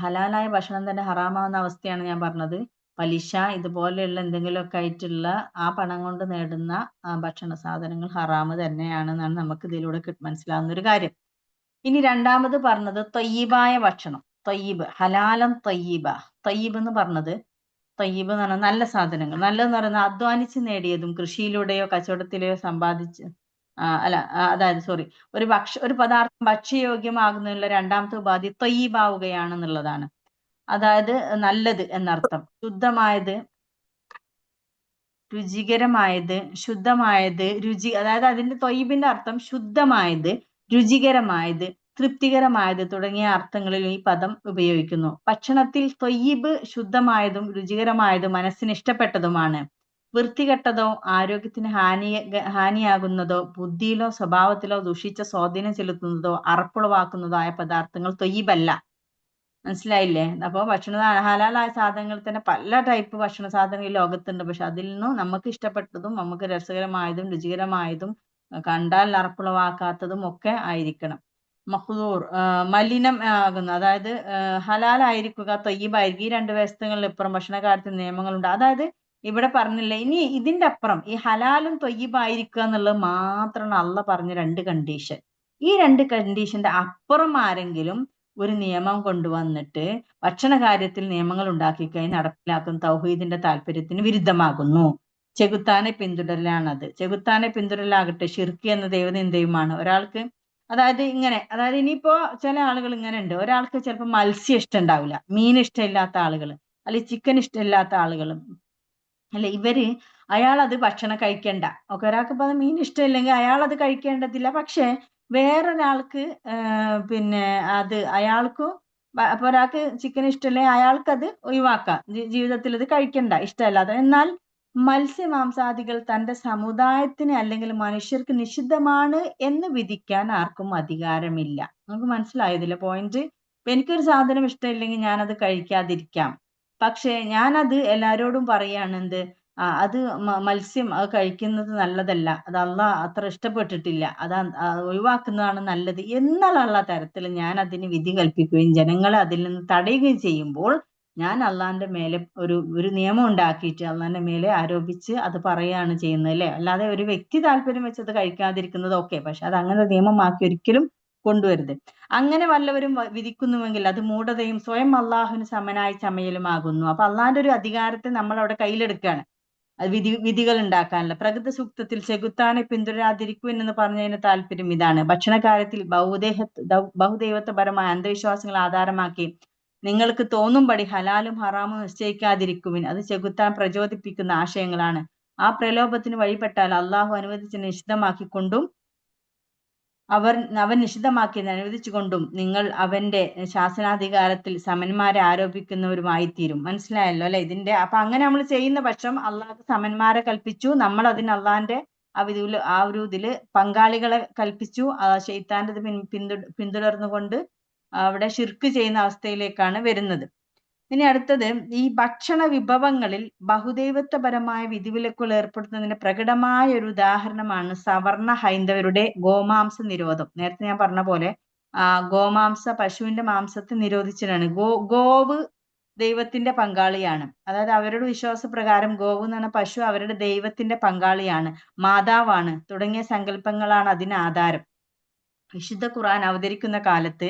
ഹലാലായ ഭക്ഷണം തന്നെ ഹറാമാവുന്ന അവസ്ഥയാണ് ഞാൻ പറഞ്ഞത്. പലിശ ഇതുപോലെയുള്ള എന്തെങ്കിലുമൊക്കെ ആയിട്ടുള്ള ആ പണം കൊണ്ട് നേടുന്ന ഭക്ഷണ സാധനങ്ങൾ ഹറാമ് തന്നെയാണെന്നാണ് നമുക്ക് ഇതിലൂടെ മനസ്സിലാവുന്ന ഒരു കാര്യം. ഇനി രണ്ടാമത് പറഞ്ഞത് ത്വയ്യിബായ ഭക്ഷണം. ത്വയ്യിബ്, ഹലാലം ത്വയ്യിബ. ത്വയ്യിബ് എന്ന് പറഞ്ഞത്, ത്വയ്യിബ് എന്ന് പറഞ്ഞാൽ നല്ല സാധനങ്ങൾ. നല്ലതെന്ന് പറയുന്നത് അധ്വാനിച്ച് നേടിയതും കൃഷിയിലൂടെയോ കച്ചവടത്തിലെയോ സമ്പാദിച്ച് അതായത് ഒരു പദാർത്ഥം ഭക്ഷ്യയോഗ്യമാകുന്നതിനുള്ള രണ്ടാമത്തെ ഉപാധി ത്വയ്യിബാവുകയാണെന്നുള്ളതാണ്. അതായത് നല്ലത് എന്നർത്ഥം. ശുദ്ധമായത്, രുചികരമായത്, ശുദ്ധമായത്, അതായത് അതിന്റെ ത്വയ്യിബിന്റെ അർത്ഥം ശുദ്ധമായത്, രുചികരമായത്, തൃപ്തികരമായത് തുടങ്ങിയ അർത്ഥങ്ങളിൽ ഈ പദം ഉപയോഗിക്കുന്നു. ഭക്ഷണത്തിൽ ത്വയ്യിബ് ശുദ്ധമായതും രുചികരമായതും മനസ്സിന് ഇഷ്ടപ്പെട്ടതുമാണ്. വൃത്തികെട്ടതോ ആരോഗ്യത്തിന് ഹാനിയാകുന്നതോ ബുദ്ധിയിലോ സ്വഭാവത്തിലോ ദുഷിച്ച സ്വാധീനം ചെലുത്തുന്നതോ അറപ്പുളവാക്കുന്നതോ ആയ പദാർത്ഥങ്ങൾ ത്വയ്യിബല്ല. മനസ്സിലായില്ലേ? അപ്പോൾ ഹലാലായ സാധനങ്ങൾ തന്നെ പല ടൈപ്പ് ഭക്ഷണ സാധനങ്ങൾ ഈ ലോകത്തുണ്ട്. പക്ഷെ അതിൽ നിന്നും നമുക്ക് ഇഷ്ടപ്പെട്ടതും നമുക്ക് രസകരമായതും രുചികരമായതും കണ്ടാൽ അറപ്പുളവാക്കാത്തതും ഒക്കെ ആയിരിക്കണം. മഖ്ദൂർ, മലിനം ആകുന്ന, അതായത് ഹലാലായിരിക്കുക, ത്വയ്യിബായിരിക്കുക, ഈ 2 വ്യവസ്ഥകളിൽ ഇപ്പുറം ഭക്ഷണ കാര്യത്തിൽ നിയമങ്ങളുണ്ട്. അതായത് ഇവിടെ പറഞ്ഞില്ല. ഇനി ഇതിന്റെ അപ്പുറം ഈ ഹലാലും ത്വയ്യിബായിരിക്കുക എന്നുള്ളത് മാത്രമാണ് അള്ളാഹ് പറഞ്ഞ 2 കണ്ടീഷൻ. ഈ 2 കണ്ടീഷന്റെ അപ്പുറം ആരെങ്കിലും ഒരു നിയമം കൊണ്ടുവന്നിട്ട് ഭക്ഷണ കാര്യത്തിൽ നിയമങ്ങൾ ഉണ്ടാക്കി കഴിഞ്ഞ് നടപ്പിലാക്കുന്ന തൗഹീദിന്റെ താല്പര്യത്തിന് വിരുദ്ധമാകുന്നു. ചെകുത്താനെ പിന്തുടരലാണത്. ചെകുത്താനെ പിന്തുടരലാകട്ടെ ഷിർക്ക് എന്ന ദൈവനിന്ദയുമാണ്. ഒരാൾക്ക് അതായത് ഇനിയിപ്പോ ചില ആളുകൾ ഇങ്ങനെ ഉണ്ട്. ഒരാൾക്ക് ചിലപ്പോൾ മത്സ്യം ഇഷ്ടമുണ്ടാവില്ല, മീൻ ഇഷ്ടമില്ലാത്ത ആളുകൾ, അല്ലെങ്കിൽ ചിക്കൻ ഇഷ്ടമില്ലാത്ത ആളുകൾ അല്ലെ, അയാൾ അത് ഭക്ഷണം കഴിക്കണ്ട. ഒരാൾക്ക് ഇപ്പൊ അത് മീൻ ഇഷ്ടമില്ലെങ്കിൽ അയാൾ അത് കഴിക്കേണ്ടതില്ല. പക്ഷെ വേറൊരാൾക്ക് അയാൾക്കും അപ്പൊ ഒരാൾക്ക് ചിക്കൻ ഇഷ്ടമില്ലെങ്കിൽ അയാൾക്കത് ഒഴിവാക്കാം, ജീവിതത്തിൽ അത് കഴിക്കണ്ട, ഇഷ്ടമല്ലാതെ. എന്നാൽ മത്സ്യമാംസാദികൾ തന്റെ സമുദായത്തിന് അല്ലെങ്കിൽ മനുഷ്യർക്ക് നിഷിദ്ധമാണ് എന്ന് വിധിക്കാൻ ആർക്കും അധികാരമില്ല. നമുക്ക് മനസ്സിലായതില്ല പോയിന്റ്? ഇപ്പൊ എനിക്കൊരു സാധനം ഇഷ്ടമില്ലെങ്കിൽ ഞാനത് കഴിക്കാതിരിക്കാം. പക്ഷെ ഞാനത് എല്ലാരോടും പറയാണ് എന്ത്, അത് മത്സ്യം അത് കഴിക്കുന്നത് നല്ലതല്ല, അത് അള്ളാഹ് അത്ര ഇഷ്ടപ്പെട്ടിട്ടില്ല, അത് ഒഴിവാക്കുന്നതാണ് നല്ലത് എന്നുള്ള തരത്തിൽ ഞാൻ അതിന് വിധി കൽപ്പിക്കുകയും ജനങ്ങളെ അതിൽ നിന്ന് തടയുകയും ചെയ്യുമ്പോൾ ഞാൻ അള്ളാഹിന്റെ മേലെ ഒരു നിയമം ഉണ്ടാക്കിയിട്ട് അള്ളാഹിന്റെ മേലെ ആരോപിച്ച് അത് പറയുകയാണ് ചെയ്യുന്നത്, അല്ലേ? അല്ലാതെ ഒരു വ്യക്തി താല്പര്യം വെച്ച് അത് കഴിക്കാതിരിക്കുന്നത് ഓക്കെ, പക്ഷെ അത് അങ്ങനെ നിയമമാക്കി ഒരിക്കലും കൊണ്ടുവരുത്. അങ്ങനെ വല്ലവരും വിധിക്കുന്നുവെങ്കിൽ അത് മൂഢതയും സ്വയം അള്ളാഹുവിന് സമനായി ചമയലുമാകുന്നു. അപ്പൊ അള്ളാഹിന്റെ ഒരു അധികാരത്തെ നമ്മൾ അവിടെ കയ്യിലെടുക്കുകയാണ്. വിധികൾ ഉണ്ടാക്കാനുള്ള. പ്രകൃതി സൂക്തത്തിൽ ചെകുത്താനെ പിന്തുടരാതിരിക്കുവിൻ എന്ന് പറഞ്ഞതിന് താല്പര്യം ഇതാണ്. ഭക്ഷണകാര്യത്തിൽ ബഹുദൈവത്വപരമായ അന്ധവിശ്വാസങ്ങൾ ആധാരമാക്കി നിങ്ങൾക്ക് തോന്നുംപടി ഹലാലും ഹറാമും നിശ്ചയിക്കാതിരിക്കുവിൻ. അത് ചെകുത്താൻ പ്രചോദിപ്പിക്കുന്ന ആശയങ്ങളാണ്. ആ പ്രലോഭത്തിന് വഴിപ്പെട്ടാൽ അള്ളാഹു അനുവദിച്ച് നിഷിദ്ധമാക്കിക്കൊണ്ടും അവൻ നിഷിദ്ധമാക്കിയെന്ന് അനുവദിച്ചുകൊണ്ടും നിങ്ങൾ അവന്റെ ശാസനാധികാരത്തിൽ സമന്മാരെ ആരോപിക്കുന്നവരുമായിത്തീരും. മനസ്സിലായല്ലോ അല്ലെ ഇതിന്റെ? അപ്പൊ അങ്ങനെ നമ്മൾ ചെയ്യുന്ന പക്ഷം അള്ളാഹ് സമന്മാരെ കൽപ്പിച്ചു, നമ്മൾ അതിന് അള്ളാഹിന്റെ ആ ഒരു ഇതില് പങ്കാളികളെ കൽപ്പിച്ചു. ശൈത്താന്റെ പിന്തുടർന്നുകൊണ്ട് അവിടെ ഷിർക്ക് ചെയ്യുന്ന അവസ്ഥയിലേക്കാണ് വരുന്നത്. ഇനി അടുത്തത്, ഈ ഭക്ഷണ വിഭവങ്ങളിൽ ബഹുദൈവത്വപരമായ വിധിവിലക്കുകൾ ഏർപ്പെടുത്തുന്നതിന്റെ പ്രകടമായ ഒരു ഉദാഹരണമാണ് സവർണ ഹൈന്ദവരുടെ ഗോമാംസ നിരോധം. നേരത്തെ ഞാൻ പറഞ്ഞ പോലെ പശുവിന്റെ മാംസത്തെ നിരോധിച്ചിട്ടാണ്. ഗോവ് ദൈവത്തിന്റെ പങ്കാളിയാണ്. അതായത് അവരുടെ വിശ്വാസപ്രകാരം ഗോവ് എന്ന് പറഞ്ഞ പശു അവരുടെ ദൈവത്തിന്റെ പങ്കാളിയാണ്, മാതാവാണ് തുടങ്ങിയ സങ്കല്പങ്ങളാണ് അതിന് ആധാരം. വിശുദ്ധ ഖുർആൻ അവതരിക്കുന്ന കാലത്ത്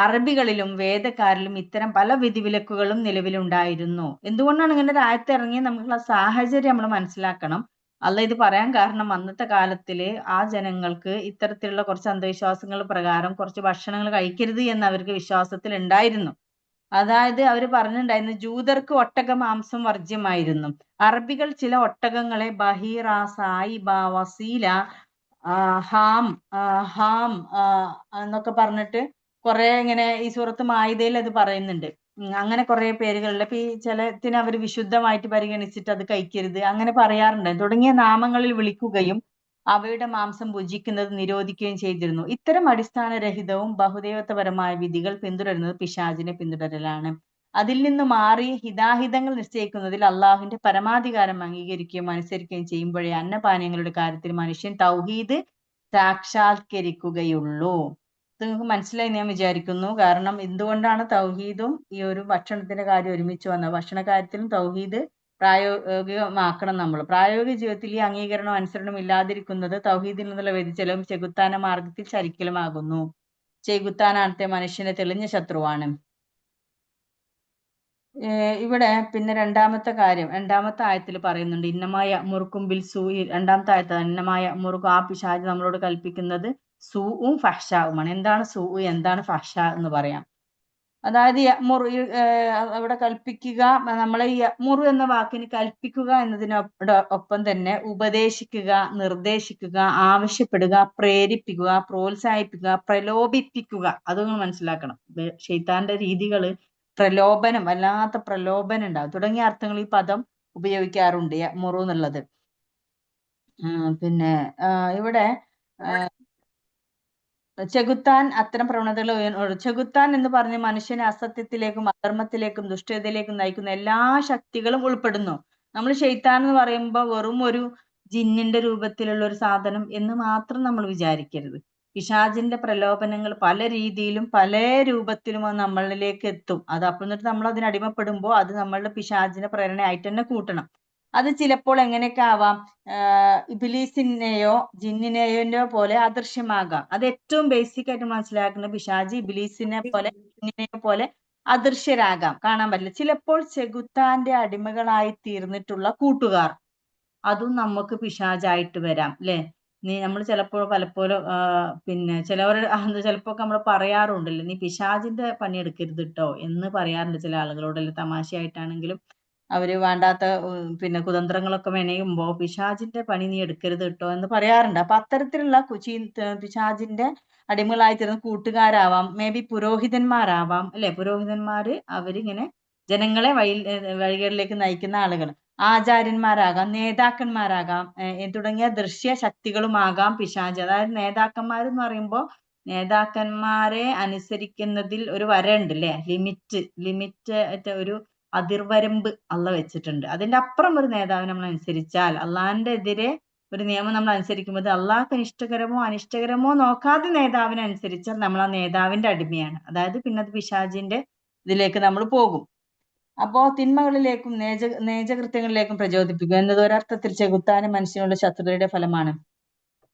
അറബികളിലും വേദക്കാരിലും ഇത്തരം പല വിധിവിലക്കുകളും നിലവിലുണ്ടായിരുന്നു. എന്തുകൊണ്ടാണ് ഇങ്ങനെ ഒരു ആയത്ത് ഇറങ്ങിയത്? നമുക്കുള്ള സാഹചര്യം നമ്മൾ മനസ്സിലാക്കണം. അള്ളാഹ് ഇത് പറയാൻ കാരണം, അന്നത്തെ കാലത്തില് ആ ജനങ്ങൾക്ക് ഇത്തരത്തിലുള്ള കുറച്ച് അന്ധവിശ്വാസങ്ങൾ പ്രകാരം കുറച്ച് ഭക്ഷണങ്ങൾ കഴിക്കരുത് എന്ന് അവർക്ക് വിശ്വാസത്തിൽ ഉണ്ടായിരുന്നു. അതായത് അവർ പറഞ്ഞിട്ടുണ്ടായിരുന്നു, ജൂതർക്ക് ഒട്ടക മാംസം വർജ്യമായിരുന്നു. അറബികൾ ചില ഒട്ടകങ്ങളെ ബഹീറ, സായിബ, വസീല, ഹാം ഹാം എന്നൊക്കെ പറഞ്ഞിട്ട് കുറെ ഇങ്ങനെ ഈ സൂറത്ത് മായിദയിൽ അത് പറയുന്നുണ്ട്. അങ്ങനെ കുറെ പേരുകളിൽ ഇപ്പൊ ഈ ചിലത്തിന് അവർ വിശുദ്ധമായിട്ട് പരിഗണിച്ചിട്ട് അത് കഴിക്കരുത് അങ്ങനെ പറയാറുണ്ട്. തുടങ്ങിയ നാമങ്ങളിൽ വിളിക്കുകയും അവയുടെ മാംസം ഭുജിക്കുന്നത് നിരോധിക്കുകയും ചെയ്തിരുന്നു. ഇത്തരം അടിസ്ഥാനരഹിതവും ബഹുദൈവത്വപരമായ വിധികൾ പിന്തുടരുന്നത് പിശാചിനെ പിന്തുടരലാണ്. അതിൽ നിന്ന് മാറി ഹിതാഹിതങ്ങൾ നിശ്ചയിക്കുന്നതിൽ അള്ളാഹുവിന്റെ പരമാധികാരം അംഗീകരിക്കുകയും അനുസരിക്കുകയും ചെയ്യുമ്പോഴേ അന്നപാനീയങ്ങളുടെ കാര്യത്തിൽ മനുഷ്യൻ തൗഹീദ് സാക്ഷാത്കരിക്കുകയുള്ളൂ. ഇത് നിങ്ങൾക്ക് മനസ്സിലായി ഞാൻ വിചാരിക്കുന്നു. കാരണം എന്തുകൊണ്ടാണ് തൗഹീദും ഈ ഒരു ഭക്ഷണത്തിന്റെ കാര്യം ഒരുമിച്ച് വന്നത്? ഭക്ഷണ കാര്യത്തിലും തൗഹീദ് പ്രായോഗികമാക്കണം നമ്മൾ. പ്രായോഗിക ജീവിതത്തിൽ ഈ അംഗീകരണവും അനുസരണവും ഇല്ലാതിരിക്കുന്നത് തൗഹീദിൽ നിന്നുള്ള വ്യതിചലവും ചെകുത്താന മാർഗത്തിൽ ചരിക്കലുമാകുന്നു. ചെകുത്താനാണത്തെ മനുഷ്യന്റെ തെളിഞ്ഞ ശത്രുവാണ്. ഇവിടെ പിന്നെ രണ്ടാമത്തെ ആയത്തിൽ പറയുന്നുണ്ട്, ഇന്നമായ മുറുക്കും ബിൽ സൂയി. രണ്ടാമത്തെ ആയത്ത് ഇന്നമായ മുറുക്കും, ആ പിശാച് നമ്മളോട് കൽപ്പിക്കുന്നത് സൂവും ഫഹ്ഷാവുമാണ്. എന്താണ് സൂ, എന്താണ് ഫഹ്ഷ എന്ന് പറയാം. അതായത് അവിടെ കൽപ്പിക്കുക, നമ്മളെ ഈ യഅ്മുറു എന്ന വാക്കിന് കൽപ്പിക്കുക എന്നതിനൊപ്പം തന്നെ ഉപദേശിക്കുക, നിർദ്ദേശിക്കുക, ആവശ്യപ്പെടുക, പ്രേരിപ്പിക്കുക, പ്രോത്സാഹിപ്പിക്കുക, പ്രലോഭിപ്പിക്കുക. അതൊന്ന് മനസ്സിലാക്കണം. ശൈത്താന്റെ രീതികള് പ്രലോഭനം, വല്ലാത്ത പ്രലോഭനം ഉണ്ടാവും തുടങ്ങിയ അർത്ഥങ്ങൾ ഈ പദം ഉപയോഗിക്കാറുണ്ട്, യഅ്മുറു എന്നുള്ളത്. പിന്നെ ഇവിടെ ചെകുത്താൻ അത്തരം പ്രവണതകൾ ചെകുത്താൻ എന്ന് പറഞ്ഞ് മനുഷ്യനെ അസത്യത്തിലേക്കും അധർമ്മത്തിലേക്കും ദുഷ്ടതയിലേക്കും നയിക്കുന്ന എല്ലാ ശക്തികളും ഉൾപ്പെടുന്നു. നമ്മൾ ശൈത്താൻ എന്ന് പറയുമ്പോൾ വെറും ഒരു ജിന്നിന്റെ രൂപത്തിലുള്ള ഒരു സാധനം എന്ന് മാത്രം നമ്മൾ വിചാരിക്കരുത്. പിശാചിന്റെ പ്രലോഭനങ്ങൾ പല രീതിയിലും പല രൂപത്തിലും നമ്മളിലേക്ക് എത്തും. അത് അപ്പോൾ എന്നിട്ട് നമ്മൾ അതിന് അടിമപ്പെടുമ്പോൾ അത് നമ്മളുടെ പിശാചിന്റെ പ്രേരണയായിട്ട് തന്നെ കൂട്ടണം. അത് ചിലപ്പോൾ എങ്ങനെയൊക്കെ ആവാം, ഇബിലീസിനെയോ ജിന്നിനെയോ പോലെ അദൃശ്യമാകാം. അത് ഏറ്റവും ബേസിക് ആയിട്ട് മനസ്സിലാക്കുന്ന പിശാചി ഇബിലീസിനെ പോലെ ജിന്നിനെ പോലെ അദൃശ്യരാകാം, കാണാൻ പറ്റില്ല. ചിലപ്പോൾ ചെകുത്താന്റെ അടിമകളായി തീർന്നിട്ടുള്ള കൂട്ടുകാർ, അതും നമുക്ക് പിശാചായിട്ട് വരാം അല്ലെ? നമ്മൾ പലപ്പോഴും പിന്നെ ചിലവർ ചിലപ്പോ നമ്മൾ പറയാറുണ്ടല്ലോ, നീ പിശാചിന്റെ പണിയെടുക്കരുത് കേട്ടോ എന്ന് പറയാറുണ്ട് ചില ആളുകളോടല്ലേ, തമാശയായിട്ടാണെങ്കിലും. അവര് വേണ്ടാത്ത പിന്നെ കുതന്ത്രങ്ങളൊക്കെ മെനയുമ്പോ പിശാചിന്റെ പണി നീ എടുക്കരുത് കേട്ടോ എന്ന് പറയാറുണ്ട്. അപ്പൊ അത്തരത്തിലുള്ള പിശാചിന്റെ അടിമകളായി തീർന്ന കൂട്ടുകാരാവാം, മേ ബി പുരോഹിതന്മാരാവാം അല്ലെ? പുരോഹിതന്മാര് അവരിങ്ങനെ ജനങ്ങളെ വഴികളിലേക്ക് നയിക്കുന്ന ആളുകൾ. ആചാര്യന്മാരാകാം, നേതാക്കന്മാരാകാം, തുടങ്ങിയ ദൃശ്യ ശക്തികളുമാകാം പിശാച്. അതായത് നേതാക്കന്മാരെന്ന് പറയുമ്പോൾ നേതാക്കന്മാരെ അനുസരിക്കുന്നതിൽ ഒരു വരണ്ട് അല്ലെ? ലിമിറ്റ് ഒരു അതിർവരമ്പ് അള്ളാഹ് വെച്ചിട്ടുണ്ട്. അതിന്റെ അപ്പുറം ഒരു നേതാവിനെ നമ്മൾ അനുസരിച്ചാൽ, അള്ളാഹിന്റെ എതിരെ ഒരു നിയമം നമ്മൾ അനുസരിക്കുമ്പോൾ അള്ളാഹ്ക്ക് ഇഷ്ടകരമോ അനിഷ്ടകരമോ നോക്കാതെ നേതാവിനെ അനുസരിച്ചാൽ നമ്മൾ ആ നേതാവിന്റെ അടിമയാണ്. അതായത് പിന്നെ അത് പിശാചിന്റെ ഇതിലേക്ക് നമ്മൾ പോകും. അപ്പോ തിന്മകളിലേക്കും നീചകൃത്യങ്ങളിലേക്കും പ്രചോദിപ്പിക്കുക എന്നത് ഒരർത്ഥത്തിൽ ചെകുത്താനും മനുഷ്യനുള്ള ശത്രുതയുടെ ഫലമാണ്.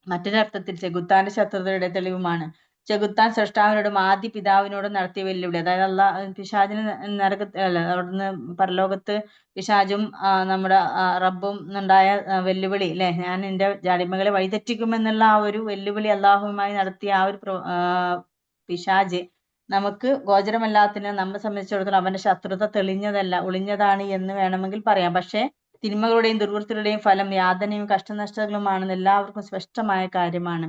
മറ്റൊരർത്ഥത്തിൽ ചെകുത്താന്റെ ശത്രുതയുടെ തെളിവുമാണ്. ചെകുത്താൻ സൃഷ്ടാവിനോടും ആദ്യ പിതാവിനോടും നടത്തിയ വെല്ലുവിളി. അതായത് പിശാചിന് നരക അല്ല അവിടുന്ന് പരലോകത്ത് പിശാചും നമ്മുടെ റബ്ബും ഉണ്ടായ വെല്ലുവിളി അല്ലെ, ഞാൻ എന്റെ അടിമകളെ വഴിതെറ്റിക്കുമെന്നുള്ള ആ ഒരു വെല്ലുവിളി അള്ളാഹുവുമായി നടത്തിയ ആ ഒരു പിശാജ് നമുക്ക് ഗോചരമല്ലാത്തതിനെ നമ്മെ സംബന്ധിച്ചിടത്തോളം അവന്റെ ശത്രുത തെളിഞ്ഞതല്ല, ഒളിഞ്ഞതാണ് എന്ന് വേണമെങ്കിൽ പറയാം. പക്ഷേ തിന്മകളുടെയും ദുർവൃത്തികളുടെയും ഫലം യാതനയും കഷ്ടനഷ്ടങ്ങളുമാണെന്ന് എല്ലാവർക്കും സ്പഷ്ടമായ കാര്യമാണ്.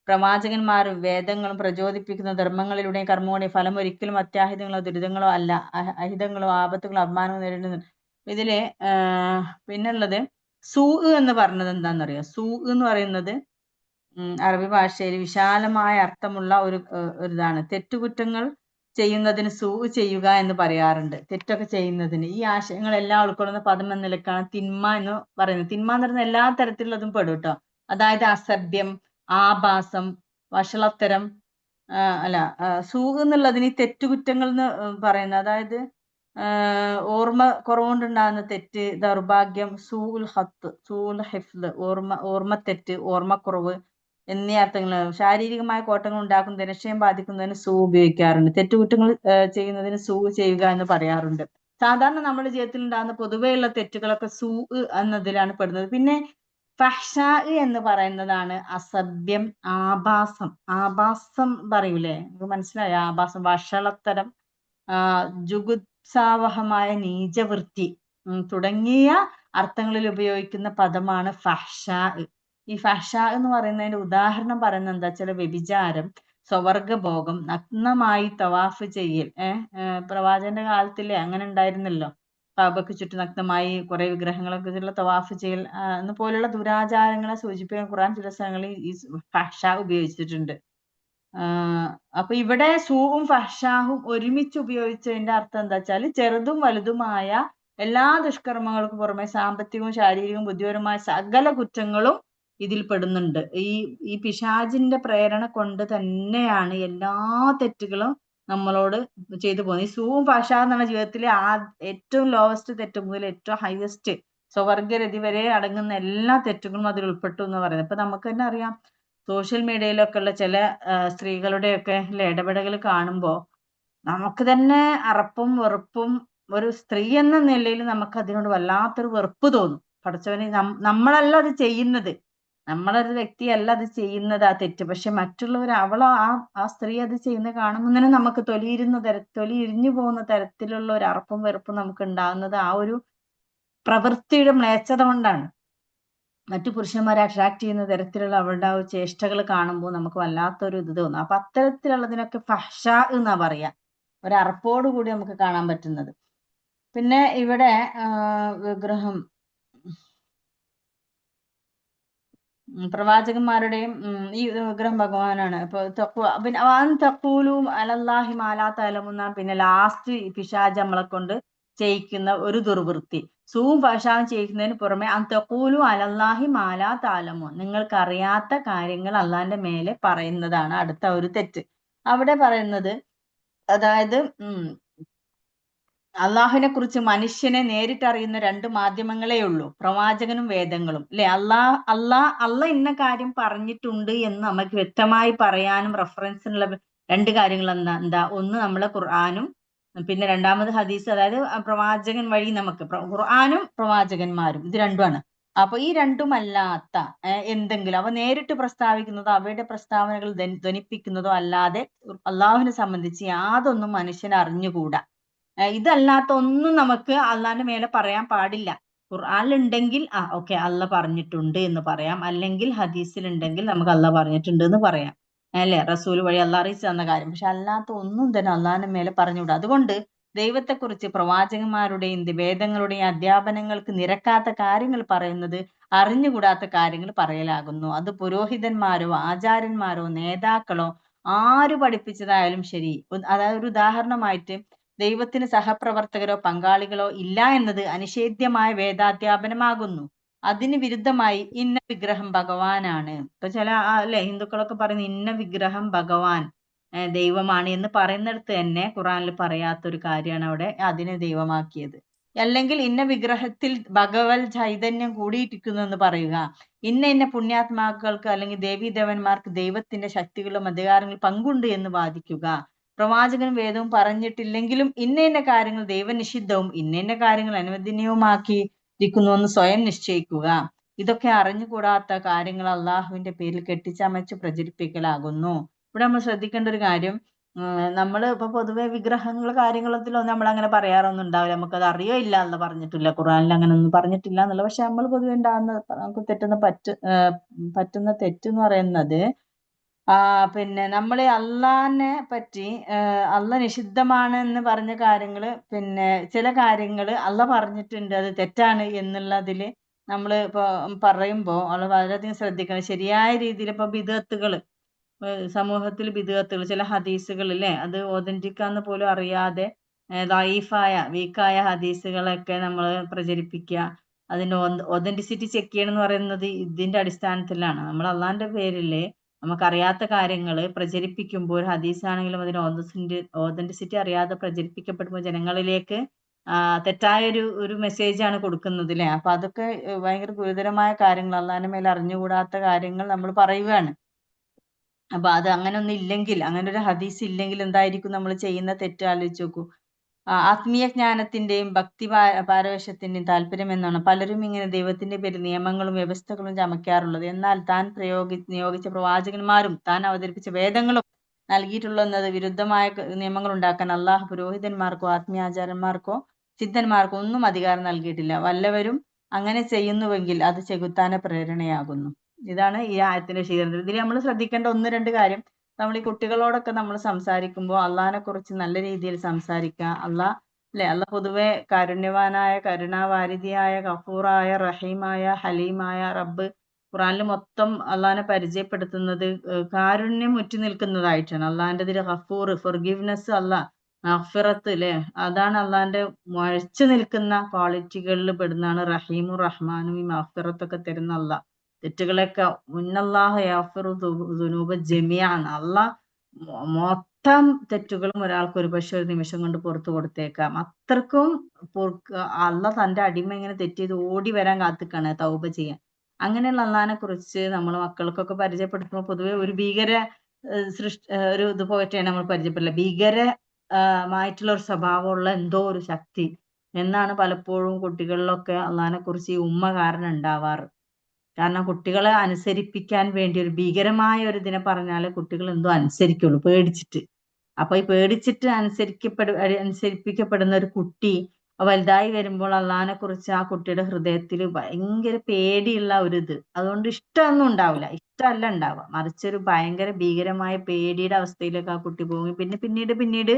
പ്രവാചകന്മാരും വേദങ്ങളും പ്രചോദിപ്പിക്കുന്ന ധർമ്മങ്ങളിലൂടെയും കർമ്മങ്ങളുടെയും ഫലം ഒരിക്കലും അത്യാഹിതങ്ങളോ ദുരിതങ്ങളോ അല്ല, അഹിതങ്ങളോ ആപത്തുകളോ അപമാനവും നേരിടുന്നു. ഇതില് പിന്നുള്ളത് സൂ എന്ന് പറഞ്ഞത് എന്താണെന്നറിയോ? സൂ എന്ന് പറയുന്നത് അറബി ഭാഷയിൽ വിശാലമായ അർത്ഥമുള്ള ഒരു ഇതാണ്. തെറ്റുകുറ്റങ്ങൾ ചെയ്യുന്നതിന് സൂ ചെയ്യുക എന്ന് പറയാറുണ്ട്. തെറ്റൊക്കെ ചെയ്യുന്നതിന് ഈ ആശയങ്ങളെല്ലാം ഉൾക്കൊള്ളുന്ന പദം എന്ന നിലക്കാണ് തിന്മ എന്ന് പറയുന്നത്. തിന്മ എന്ന് പറയുന്നത് എല്ലാ തരത്തിലുള്ളതും പെടും കേട്ടോ. അതായത് അസഭ്യം, ആഭാസം, വഷളത്തരം, അല്ല സൂ എന്നുള്ളതിന് ഈ തെറ്റുകുറ്റങ്ങൾ എന്ന് പറയുന്നത്, അതായത് ഓർമ്മ കുറവുകൊണ്ടുണ്ടാകുന്ന തെറ്റ്, ദൗർഭാഗ്യം, സൂഉൽ ഹത്ത്, സൂഉൽ ഹിഫ്ദ്, ഓർമ്മത്തെറ്റ്, ഓർമ്മക്കുറവ് എന്നീ അർത്ഥങ്ങൾ. ശാരീരികമായ കോട്ടങ്ങൾ ഉണ്ടാക്കുന്നതിന്, ലക്ഷ്യം ബാധിക്കുന്നതിന് സൂ ഉപയോഗിക്കാറുണ്ട്. തെറ്റുകുറ്റങ്ങൾ ചെയ്യുന്നതിന് സൂ ചെയ്യുക എന്ന് പറയാറുണ്ട്. സാധാരണ നമ്മുടെ ജീവിതത്തിൽ ഉണ്ടാകുന്ന പൊതുവെയുള്ള തെറ്റുകളൊക്കെ സൂ എന്നതിലാണ് പെടുന്നത്. പിന്നെ ഫഹ്ഷാ എന്ന് പറയുന്നതാണ് അസഭ്യം, ആഭാസം. ആഭാസം പറയൂലേ, നമുക്ക് മനസ്സിലായോ? ആഭാസം, വഷളത്തരം, ജുഗുപ്സാവഹമായ നീചവൃത്തി തുടങ്ങിയ അർത്ഥങ്ങളിൽ ഉപയോഗിക്കുന്ന പദമാണ് ഫഹ്ഷാ. ഈ ഫഹ്ഷാ എന്ന് പറയുന്നതിന്റെ ഉദാഹരണം പറയുന്നത് എന്താ വെച്ചാൽ വ്യഭിചാരം, സ്വവർഗഭോഗം, നഗ്നമായി തവാഫ് ചെയ്യൽ. പ്രവാചകന്റെ കാലത്തില്ലേ അങ്ങനെ ഉണ്ടായിരുന്നല്ലോ, കാബയ്ക്ക് ചുറ്റും നഗ്നമായി കുറെ വിഗ്രഹങ്ങളൊക്കെ വെച്ചുള്ള തവാഫ് ചെയ്യൽ എന്ന് പോലുള്ള ദുരാചാരങ്ങളെ സൂചിപ്പിക്കാൻ ഖുർആൻ ചില സ്ഥലങ്ങളിൽ ഈ ഫഹ്ഷാ ഉപയോഗിച്ചിട്ടുണ്ട്. അപ്പൊ ഇവിടെ സൂവും ഫഹ്ഷാഹും ഒരുമിച്ച് ഉപയോഗിച്ചതിന്റെ അർത്ഥം എന്താ വെച്ചാൽ ചെറുതും വലുതുമായ എല്ലാ ദുഷ്കർമ്മങ്ങൾക്കും പുറമെ സാമ്പത്തികവും ശാരീരികവും ബുദ്ധിപരമായ സകല കുറ്റങ്ങളും ഇതിൽ പെടുന്നുണ്ട്. ഈ പിശാചിന്റെ പ്രേരണ കൊണ്ട് തന്നെയാണ് എല്ലാ തെറ്റുകളും നമ്മളോട് ചെയ്തു പോകുന്നത്. ഈ സൂവും ഫഹ്ഷാ എന്ന ജീവിതത്തിലെ ഏറ്റവും ലോവസ്റ്റ് തെറ്റ് മുതൽ ഏറ്റവും ഹയസ്റ്റ് സ്വവർഗരതി വരെ അടങ്ങുന്ന എല്ലാ തെറ്റുകളും അതിൽ ഉൾപ്പെട്ടു എന്ന് പറയുന്നത്. ഇപ്പൊ നമുക്ക് തന്നെ അറിയാം, സോഷ്യൽ മീഡിയയിലൊക്കെ ഉള്ള ചില സ്ത്രീകളുടെയൊക്കെ ഇടപെടലുകൾ കാണുമ്പോൾ നമുക്ക് തന്നെ അറപ്പും വെറുപ്പും, ഒരു സ്ത്രീ എന്ന നിലയിൽ നമുക്ക് അതിനോട് വല്ലാത്തൊരു വെറുപ്പ് തോന്നും. പഠിച്ചവനെ, നമ്മളല്ല അത് ചെയ്യുന്നത്, നമ്മളൊരു വ്യക്തിയല്ല അത് ചെയ്യുന്നത് ആ തെറ്റ്. പക്ഷെ മറ്റുള്ളവർ ആ സ്ത്രീ അത് ചെയ്യുന്നത് കാണുമ്പോൾ തന്നെ നമുക്ക് തൊലി ഇരിഞ്ഞു പോകുന്ന തരത്തിലുള്ള ഒരു അറപ്പും വെറുപ്പും നമുക്ക് ഉണ്ടാകുന്നത് ആ ഒരു പ്രവൃത്തിയുടെ മ്ലേച്ഛത കൊണ്ടാണ്. മറ്റു പുരുഷന്മാരെ അട്രാക്ട് ചെയ്യുന്ന തരത്തിലുള്ള അവരുടെ ആ ചേഷ്ടകൾ കാണുമ്പോൾ നമുക്ക് വല്ലാത്തൊരു ഇത് തോന്നും. അപ്പൊ അത്തരത്തിലുള്ളതിനൊക്കെ ഫഹ്ഷാ എന്നാ പറയാ, ഒരു അറപ്പോട് കൂടി നമുക്ക് കാണാൻ പറ്റുന്നത്. പിന്നെ ഇവിടെ വിഗ്രഹം പ്രവാചകന്മാരുടെയും ഈ വിഗ്രഹം ഭഗവാനാണ്. അപ്പൊ തഖൂലും അലല്ലാഹി മാലാ തഅലമുന്ന, പിന്നെ ലാസ്റ്റ് പിശാച് നമ്മളെ കൊണ്ട് ചെയ്യിക്കുന്ന ഒരു ദുർവൃത്തി. സൂവും ഫഹ്ഷാവും ചെയ്യിക്കുന്നതിന് പുറമെ തഖൂലു അലല്ലാഹി മാലാ തഅലമൂൻ, നിങ്ങൾക്ക് അറിയാത്ത കാര്യങ്ങൾ അള്ളാന്റെ മേലെ പറയുന്നതാണ് അടുത്ത ഒരു തെറ്റ്. അവിടെ പറയുന്നത്, അതായത് അള്ളാഹുവിനെ കുറിച്ച് മനുഷ്യനെ നേരിട്ടറിയുന്ന രണ്ട് മാധ്യമങ്ങളേ ഉള്ളൂ, പ്രവാചകനും വേദങ്ങളും. അല്ലെ, അള്ളാഹ് ഇന്ന കാര്യം പറഞ്ഞിട്ടുണ്ട് എന്ന് നമുക്ക് വ്യക്തമായി പറയാനും റെഫറൻസിനുള്ള രണ്ട് കാര്യങ്ങൾ എന്താ? ഒന്ന് നമ്മളെ ഖുർആനും, പിന്നെ രണ്ടാമത് ഹദീസ്. അതായത് പ്രവാചകൻ വഴി നമുക്ക് ഖുർആനും പ്രവാചകന്മാരും, ഇത് രണ്ടുമാണ്. അപ്പൊ ഈ രണ്ടുമല്ലാത്ത എന്തെങ്കിലും അവ നേരിട്ട് പ്രസ്താവിക്കുന്നതോ അവയുടെ പ്രസ്താവനകൾ ധ്വനിപ്പിക്കുന്നതോ അല്ലാതെ അള്ളാഹുവിനെ സംബന്ധിച്ച് യാതൊന്നും മനുഷ്യന് അറിഞ്ഞുകൂടാ. ഇതല്ലാത്ത ഒന്നും നമുക്ക് അള്ളാന്റെ മേലെ പറയാൻ പാടില്ല. ഖുർആനിലുണ്ടെങ്കിൽ ഓക്കെ അള്ളാഹ് പറഞ്ഞിട്ടുണ്ട് എന്ന് പറയാം, അല്ലെങ്കിൽ ഹദീസിലുണ്ടെങ്കിൽ നമുക്ക് അള്ളാഹ് പറഞ്ഞിട്ടുണ്ട് എന്ന് പറയാം, അല്ലെ, റസൂൽ വഴി അള്ളാഹ് അറിയിച്ചു തന്ന കാര്യം. പക്ഷെ അല്ലാത്ത ഒന്നും തന്നെ അള്ളാഹിന്റെ മേലെ പറഞ്ഞുകൂടാ. അതുകൊണ്ട് ദൈവത്തെക്കുറിച്ച് പ്രവാചകന്മാരുടെയും വേദങ്ങളുടെയും അധ്യാപനങ്ങൾക്ക് നിരക്കാത്ത കാര്യങ്ങൾ പറയുന്നത് അറിഞ്ഞുകൂടാത്ത കാര്യങ്ങൾ പറയലാകുന്നു. അത് പുരോഹിതന്മാരോ ആചാര്യന്മാരോ നേതാക്കളോ ആര് പഠിപ്പിച്ചതായാലും ശരി. അതായത് ഒരു ഉദാഹരണമായിട്ട്, ദൈവത്തിന് സഹപ്രവർത്തകരോ പങ്കാളികളോ ഇല്ല എന്നത് അനിഷേധ്യമായ വേദാധ്യാപനമാകുന്നു. അതിന് വിരുദ്ധമായി ഇന്ന വിഗ്രഹം ഭഗവാനാണ്. ഇപ്പൊ ചില ഹിന്ദുക്കളൊക്കെ പറയുന്ന ഇന്ന വിഗ്രഹം ഭഗവാൻ ദൈവമാണ് എന്ന് പറയുന്നിടത്ത് തന്നെ ഖുറാനിൽ പറയാത്തൊരു കാര്യമാണ് അവിടെ അതിനെ ദൈവമാക്കിയത്. അല്ലെങ്കിൽ ഇന്ന വിഗ്രഹത്തിൽ ഭഗവത് ചൈതന്യം കൂടിയിരിക്കുന്നു എന്ന് പറയുക, ഇന്ന പുണ്യാത്മാക്കൾക്ക് അല്ലെങ്കിൽ ദേവീദേവന്മാർക്ക് ദൈവത്തിന്റെ ശക്തികളും അധികാരങ്ങളും പങ്കുണ്ട് എന്ന് വാദിക്കുക. പ്രവാചകനും വേദവും പറഞ്ഞിട്ടില്ലെങ്കിലും ഇന്ന കാര്യങ്ങൾ ദൈവനിഷിദ്ധവും ഇന്ന കാര്യങ്ങൾ അനുവദനീയവുമാക്കിയിരിക്കുന്നു എന്ന് സ്വയം നിശ്ചയിക്കുക. ഇതൊക്കെ അറിഞ്ഞുകൂടാത്ത കാര്യങ്ങൾ അള്ളാഹുവിന്റെ പേരിൽ കെട്ടിച്ചമച്ച് പ്രചരിപ്പിക്കലാകുന്നു. ഇവിടെ നമ്മൾ ശ്രദ്ധിക്കേണ്ട ഒരു കാര്യം, നമ്മൾ ഇപ്പൊ പൊതുവെ വിഗ്രഹങ്ങൾ കാര്യങ്ങളൊന്നും നമ്മൾ അങ്ങനെ പറയാറൊന്നും ഉണ്ടാവില്ല. നമുക്കത് അറിയോ ഇല്ല എന്ന് പറഞ്ഞിട്ടില്ല, ഖുറാനിൽ അങ്ങനെ ഒന്നും പറഞ്ഞിട്ടില്ല എന്നുള്ള. പക്ഷെ നമ്മൾ പൊതുവെ ഉണ്ടാകുന്ന നമുക്ക് പറ്റുന്ന തെറ്റ് എന്ന് പറയുന്നത്, പിന്നെ നമ്മള് അള്ളാനെ പറ്റി അള്ള നിഷിദ്ധമാണ് എന്ന് പറഞ്ഞ കാര്യങ്ങള്, പിന്നെ ചില കാര്യങ്ങള് അള്ള പറഞ്ഞിട്ടുണ്ട് അത് തെറ്റാണ് എന്നുള്ളതില് നമ്മള് ഇപ്പൊ പറയുമ്പോ വളരെയധികം ശ്രദ്ധിക്കണം. ശരിയായ രീതിയിൽ ഇപ്പൊ ബിദ്അത്തുകള്, സമൂഹത്തിൽ ബിദ്അത്തുകൾ, ചില ഹദീസുകൾ അല്ലേ, അത് ഓതന്റിക്കാന്ന് പോലും അറിയാതെ ദഈഫായ വീക്കായ ഹദീസുകളൊക്കെ നമ്മൾ പ്രചരിപ്പിക്കുക. അതിന്റെ ഒതന്റിസിറ്റി ചെക്ക് ചെയ്യണം എന്ന് പറയുന്നത് ഇതിന്റെ അടിസ്ഥാനത്തിലാണ്. നമ്മൾ അള്ളാന്റെ പേരില് നമുക്കറിയാത്ത കാര്യങ്ങൾ പ്രചരിപ്പിക്കുമ്പോൾ, ഹദീസാണെങ്കിലും അതിന് ഓതന്റിസിറ്റി അറിയാതെ പ്രചരിപ്പിക്കപ്പെടുമ്പോൾ ജനങ്ങളിലേക്ക് തെറ്റായ ഒരു മെസ്സേജാണ് കൊടുക്കുന്നത് അല്ലേ. അപ്പൊ അതൊക്കെ ഭയങ്കര ഗുരുതരമായ കാര്യങ്ങൾ, അള്ളാന്റെ മേലെ അറിഞ്ഞുകൂടാത്ത കാര്യങ്ങൾ നമ്മൾ പറയുകയാണ്. അപ്പൊ അത് അങ്ങനെ ഒന്നും ഇല്ലെങ്കിൽ, അങ്ങനെ ഒരു ഹദീസ് ഇല്ലെങ്കിൽ എന്തായിരിക്കും നമ്മൾ ചെയ്യുന്ന തെറ്റ് ആലോചിച്ച് നോക്കൂ. ആത്മീയ ജ്ഞാനത്തിന്റെയും ഭക്തി പാരവശ്യത്തിന്റെയും താല്പര്യം എന്നാണ് പലരും ഇങ്ങനെ ദൈവത്തിന്റെ പേരിൽ നിയമങ്ങളും വ്യവസ്ഥകളും ചമയ്ക്കാറുള്ളത്. എന്നാൽ താൻ നിയോഗിച്ച പ്രവാചകന്മാരും താൻ അവതരിപ്പിച്ച വേദങ്ങളും നൽകിയിട്ടുള്ളത് വിരുദ്ധമായ നിയമങ്ങൾ ഉണ്ടാക്കാൻ അള്ളാഹു പുരോഹിതന്മാർക്കോ ആത്മീയാചാര്യന്മാർക്കോ സിദ്ധന്മാർക്കോ ഒന്നും അധികാരം നൽകിയിട്ടില്ല. വല്ലവരും അങ്ങനെ ചെയ്യുന്നുവെങ്കിൽ അത് ചെകുത്താന് പ്രേരണയാകുന്നു. ഇതാണ് ഈ ആയത്തിന്റെ വിശദീകരണം. ഇതിൽ നമ്മൾ ശ്രദ്ധിക്കേണ്ട ഒന്ന് രണ്ട് കാര്യം, നമ്മൾ ഈ കുട്ടികളോടൊക്കെ നമ്മൾ സംസാരിക്കുമ്പോൾ അള്ളാഹിനെ കുറിച്ച് നല്ല രീതിയിൽ സംസാരിക്കുക. അല്ല പൊതുവെ കാരുണ്യവാനായ, കരുണാവാരിധിയായ, ഗഫൂറായ, റഹീമായ, ഹലീമായ റബ്ബ്. ഖുറാനിൽ മൊത്തം അള്ളാഹിനെ പരിചയപ്പെടുത്തുന്നത് കാരുണ്യം ഉറ്റു നിൽക്കുന്നതായിട്ടാണ്. അള്ളാഹിന്റെ ഗഫൂർ, ഫൊർഗിവ്നെസ്, മഗ്ഫിറത്ത് അല്ലെ, അതാണ് അള്ളാഹിന്റെ മുഴച്ചു നിൽക്കുന്ന ക്വാളിറ്റികളിൽ പെടുന്നതാണ് റഹീമും റഹ്മാനും. ഈ മഗ്ഫിറത്തൊക്കെ തരുന്ന അള്ളാഹ് തെറ്റുകളൊക്കെ മുന്നല്ലാഹു യഗ്ഫിറു ദുനൂബ ജമിഅൻ, അള്ളാഹ് മൊത്തം തെറ്റുകളും ഒരാൾക്ക് ഒരു പക്ഷെ ഒരു നിമിഷം കൊണ്ട് പുറത്തു കൊടുത്തേക്കാം. അത്രക്കും അള്ളാഹ് തന്റെ അടിമ ഇങ്ങനെ തെറ്റ് ചെയ്ത് ഓടി വരാൻ കാത്തിക്കാണ് തൗബ ചെയ്യാൻ. അങ്ങനെയുള്ള അള്ളാഹിനെ കുറിച്ച് നമ്മൾ മക്കൾക്കൊക്കെ പരിചയപ്പെടുത്തുമ്പോൾ പൊതുവെ ഒരു ഭീകര ഒരു ഇത് പോയിട്ടാണ് നമ്മൾ പരിചയപ്പെടില്ല. ഭീകരമായിട്ടുള്ള ഒരു സ്വഭാവമുള്ള എന്തോ ഒരു ശക്തി എന്നാണ് പലപ്പോഴും കുട്ടികളിലൊക്കെ അള്ളാഹിനെ കുറിച്ച് ഈ ഉമ്മ കാരണം ഉണ്ടാവാറ്. കാരണം കുട്ടികളെ അനുസരിപ്പിക്കാൻ വേണ്ടി ഒരു ഭീകരമായ ഒരു ഇതിനെ പറഞ്ഞാല് കുട്ടികൾ എന്തോ അനുസരിക്കുള്ളൂ പേടിച്ചിട്ട്. അപ്പൊ ഈ പേടിച്ചിട്ട് അനുസരിപ്പിക്കപ്പെടുന്ന ഒരു കുട്ടി വലുതായി വരുമ്പോൾ അള്ളാഹിനെ കുറിച്ച് ആ കുട്ടിയുടെ ഹൃദയത്തിൽ ഭയങ്കര പേടിയുള്ള ഒരു ഇത്, അതുകൊണ്ട് ഇഷ്ടമൊന്നും ഉണ്ടാവില്ല, ഇഷ്ടമല്ല ഉണ്ടാവുക, മറിച്ചൊരു ഭയങ്കര ഭീകരമായ പേടിയുടെ അവസ്ഥയിലേക്ക് ആ കുട്ടി പോകും. പിന്നീട്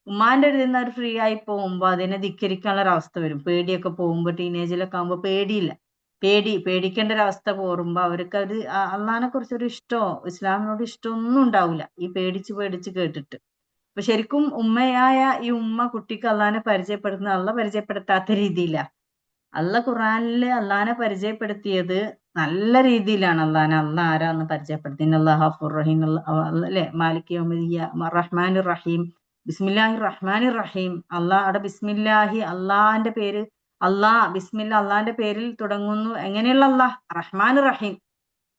ഉമ്മാന്റെ ഒരു ഇതിൽ നിന്ന് ഫ്രീ ആയി പോകുമ്പോ അതിനെ ധിക്കരിക്കാനുള്ള ഒരു അവസ്ഥ വരും. പേടിയൊക്കെ പോകുമ്പോ ടീനേജിലൊക്കെ ആകുമ്പോ പേടിക്കേണ്ട ഒരു അവസ്ഥ പോറുമ്പോ അവർക്ക് അത് അള്ളാഹിനെ കുറിച്ചൊരു ഇഷ്ടമോ ഇസ്ലാമിനോട് ഇഷ്ടമൊന്നും ഉണ്ടാവില്ല, ഈ പേടിച്ച് കേട്ടിട്ട്. അപ്പൊ ശരിക്കും ഉമ്മയായ ഈ ഉമ്മ കുട്ടിക്ക് അള്ളാഹിനെ പരിചയപ്പെടുത്തുന്ന അള്ള പരിചയപ്പെടുത്താത്ത രീതിയില്ല. ഖുറാനില് അള്ളാഹിനെ പരിചയപ്പെടുത്തിയത് നല്ല രീതിയിലാണ്. അള്ളാഹ് ആരാന്ന് പരിചയപ്പെടുത്തി. ഗഫൂർ റഹീം അല്ലെ, മാലിക് യൗമിദ്ദീൻ, റഹ്മാനുർ റഹീം, ബിസ്മില്ലാഹിർ റഹ്മാനിർ റഹീം. അവിടെ ബിസ്മില്ലാഹി, അള്ളാഹിന്റെ പേര്, ബിസ്മില്ല അള്ളാഹിന്റെ പേരിൽ തുടങ്ങുന്നു. എങ്ങനെയുള്ള റഹ്മാനുർ റഹീം.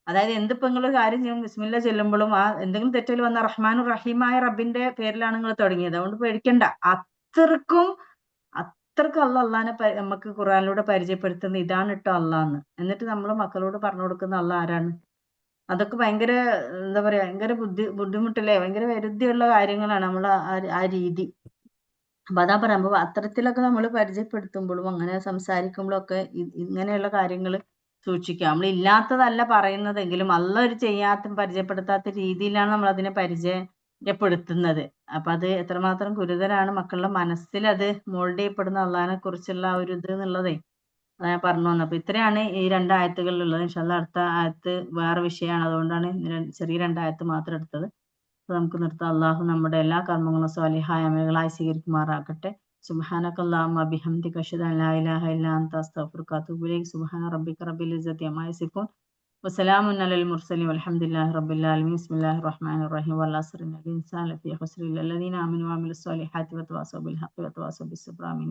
അതായത് എന്തിപ്പോ നിങ്ങളൊരു കാര്യം ചെയ്യും ബിസ്മില്ല ചൊല്ലുമ്പോഴും എന്തെങ്കിലും തെറ്റുകൾ വന്ന റഹ്മാനുർ റഹീമായ റബ്ബിന്റെ പേരിലാണ് നിങ്ങൾ തുടങ്ങിയത്, അതുകൊണ്ട് പേടിക്കണ്ട. അത്രക്കും അള്ളാഹിനെ നമുക്ക് ഖുറാനിലൂടെ പരിചയപ്പെടുത്തുന്ന ഇതാണ് കേട്ടോ അള്ളാന്ന്. എന്നിട്ട് നമ്മൾ മക്കളോട് പറഞ്ഞു കൊടുക്കുന്ന അള്ളാഹ് ആരാണ്. അതൊക്കെ ഭയങ്കര എന്താ പറയാ, ഭയങ്കര ബുദ്ധിമുട്ടല്ലേ, ഭയങ്കര വരുത്തിയുള്ള കാര്യങ്ങളാണ് നമ്മൾ ആ രീതി. അപ്പൊ അതാ പറയാം, അത്തരത്തിലൊക്കെ നമ്മൾ പരിചയപ്പെടുത്തുമ്പോഴും അങ്ങനെ സംസാരിക്കുമ്പോഴും ഒക്കെ ഇങ്ങനെയുള്ള കാര്യങ്ങൾ സൂക്ഷിക്കുക. നമ്മൾ ഇല്ലാത്തതല്ല പറയുന്നതെങ്കിലും ഒരു പരിചയപ്പെടുത്താത്ത രീതിയിലാണ് നമ്മൾ അതിനെ പരിചയപ്പെടുത്തുന്നത്. അപ്പൊ അത് എത്രമാത്രം ഗുരുതരാണ്, മക്കളുടെ മനസ്സിൽ അത് മോൾഡ് ചെയ്യപ്പെടുന്ന അള്ളാഹിനെ കുറിച്ചുള്ള ഒരു ഇത് എന്നുള്ളതേ ഞാൻ പറഞ്ഞു വന്നത്. അപ്പൊ ഇത്രയാണ് ഈ രണ്ടായത്തുകളിലുള്ളത്. ഇൻഷാ അല്ലാഹ് അടുത്ത ആയത്ത് വേറെ വിഷയമാണ്, അതുകൊണ്ടാണ് ചെറിയ രണ്ടായത്ത് മാത്രം എടുത്തത്. അപ്പൊ നമുക്ക് നിർത്താം. അള്ളാഹു നമ്മുടെ എല്ലാ കർമ്മങ്ങളും സ്വാലിഹായ അമലുകളായി സ്വീകരിക്കുമാറാകട്ടെ. സുബ്ഹാനകല്ലാഹുമ്മ ബിഹംദിക അശ്ഹദു അൻ ലാ ഇലാഹ ഇല്ലാ അൻത അസ്തഗ്ഫിറുക വഅതൂബു ഇലൈക്. സുബ്ഹാന റബ്ബിക റബ്ബിൽ ഇസ്സത്തി അമ്മാ യസിഫൂൻ വസലാമുൻ അലൽ മുർസലീൻ വൽഹംദുലില്ലാഹി റബ്ബിൽ ആലമീൻ. ബിസ്മില്ലാഹിർ റഹ്മാനിർ റഹീം. വൽ അസ്രി ഇന്നൽ ഇൻസാന ലഫീ ഖുസ്ർ ഇല്ലൽ ലദീന ആമനു വഅമിലുസ് സ്വാലിഹാത്തി വതവാസൗ ബിൽ ഹഖ് വതവാസൗ ബിസ് സബ്ർ. ആമീൻ.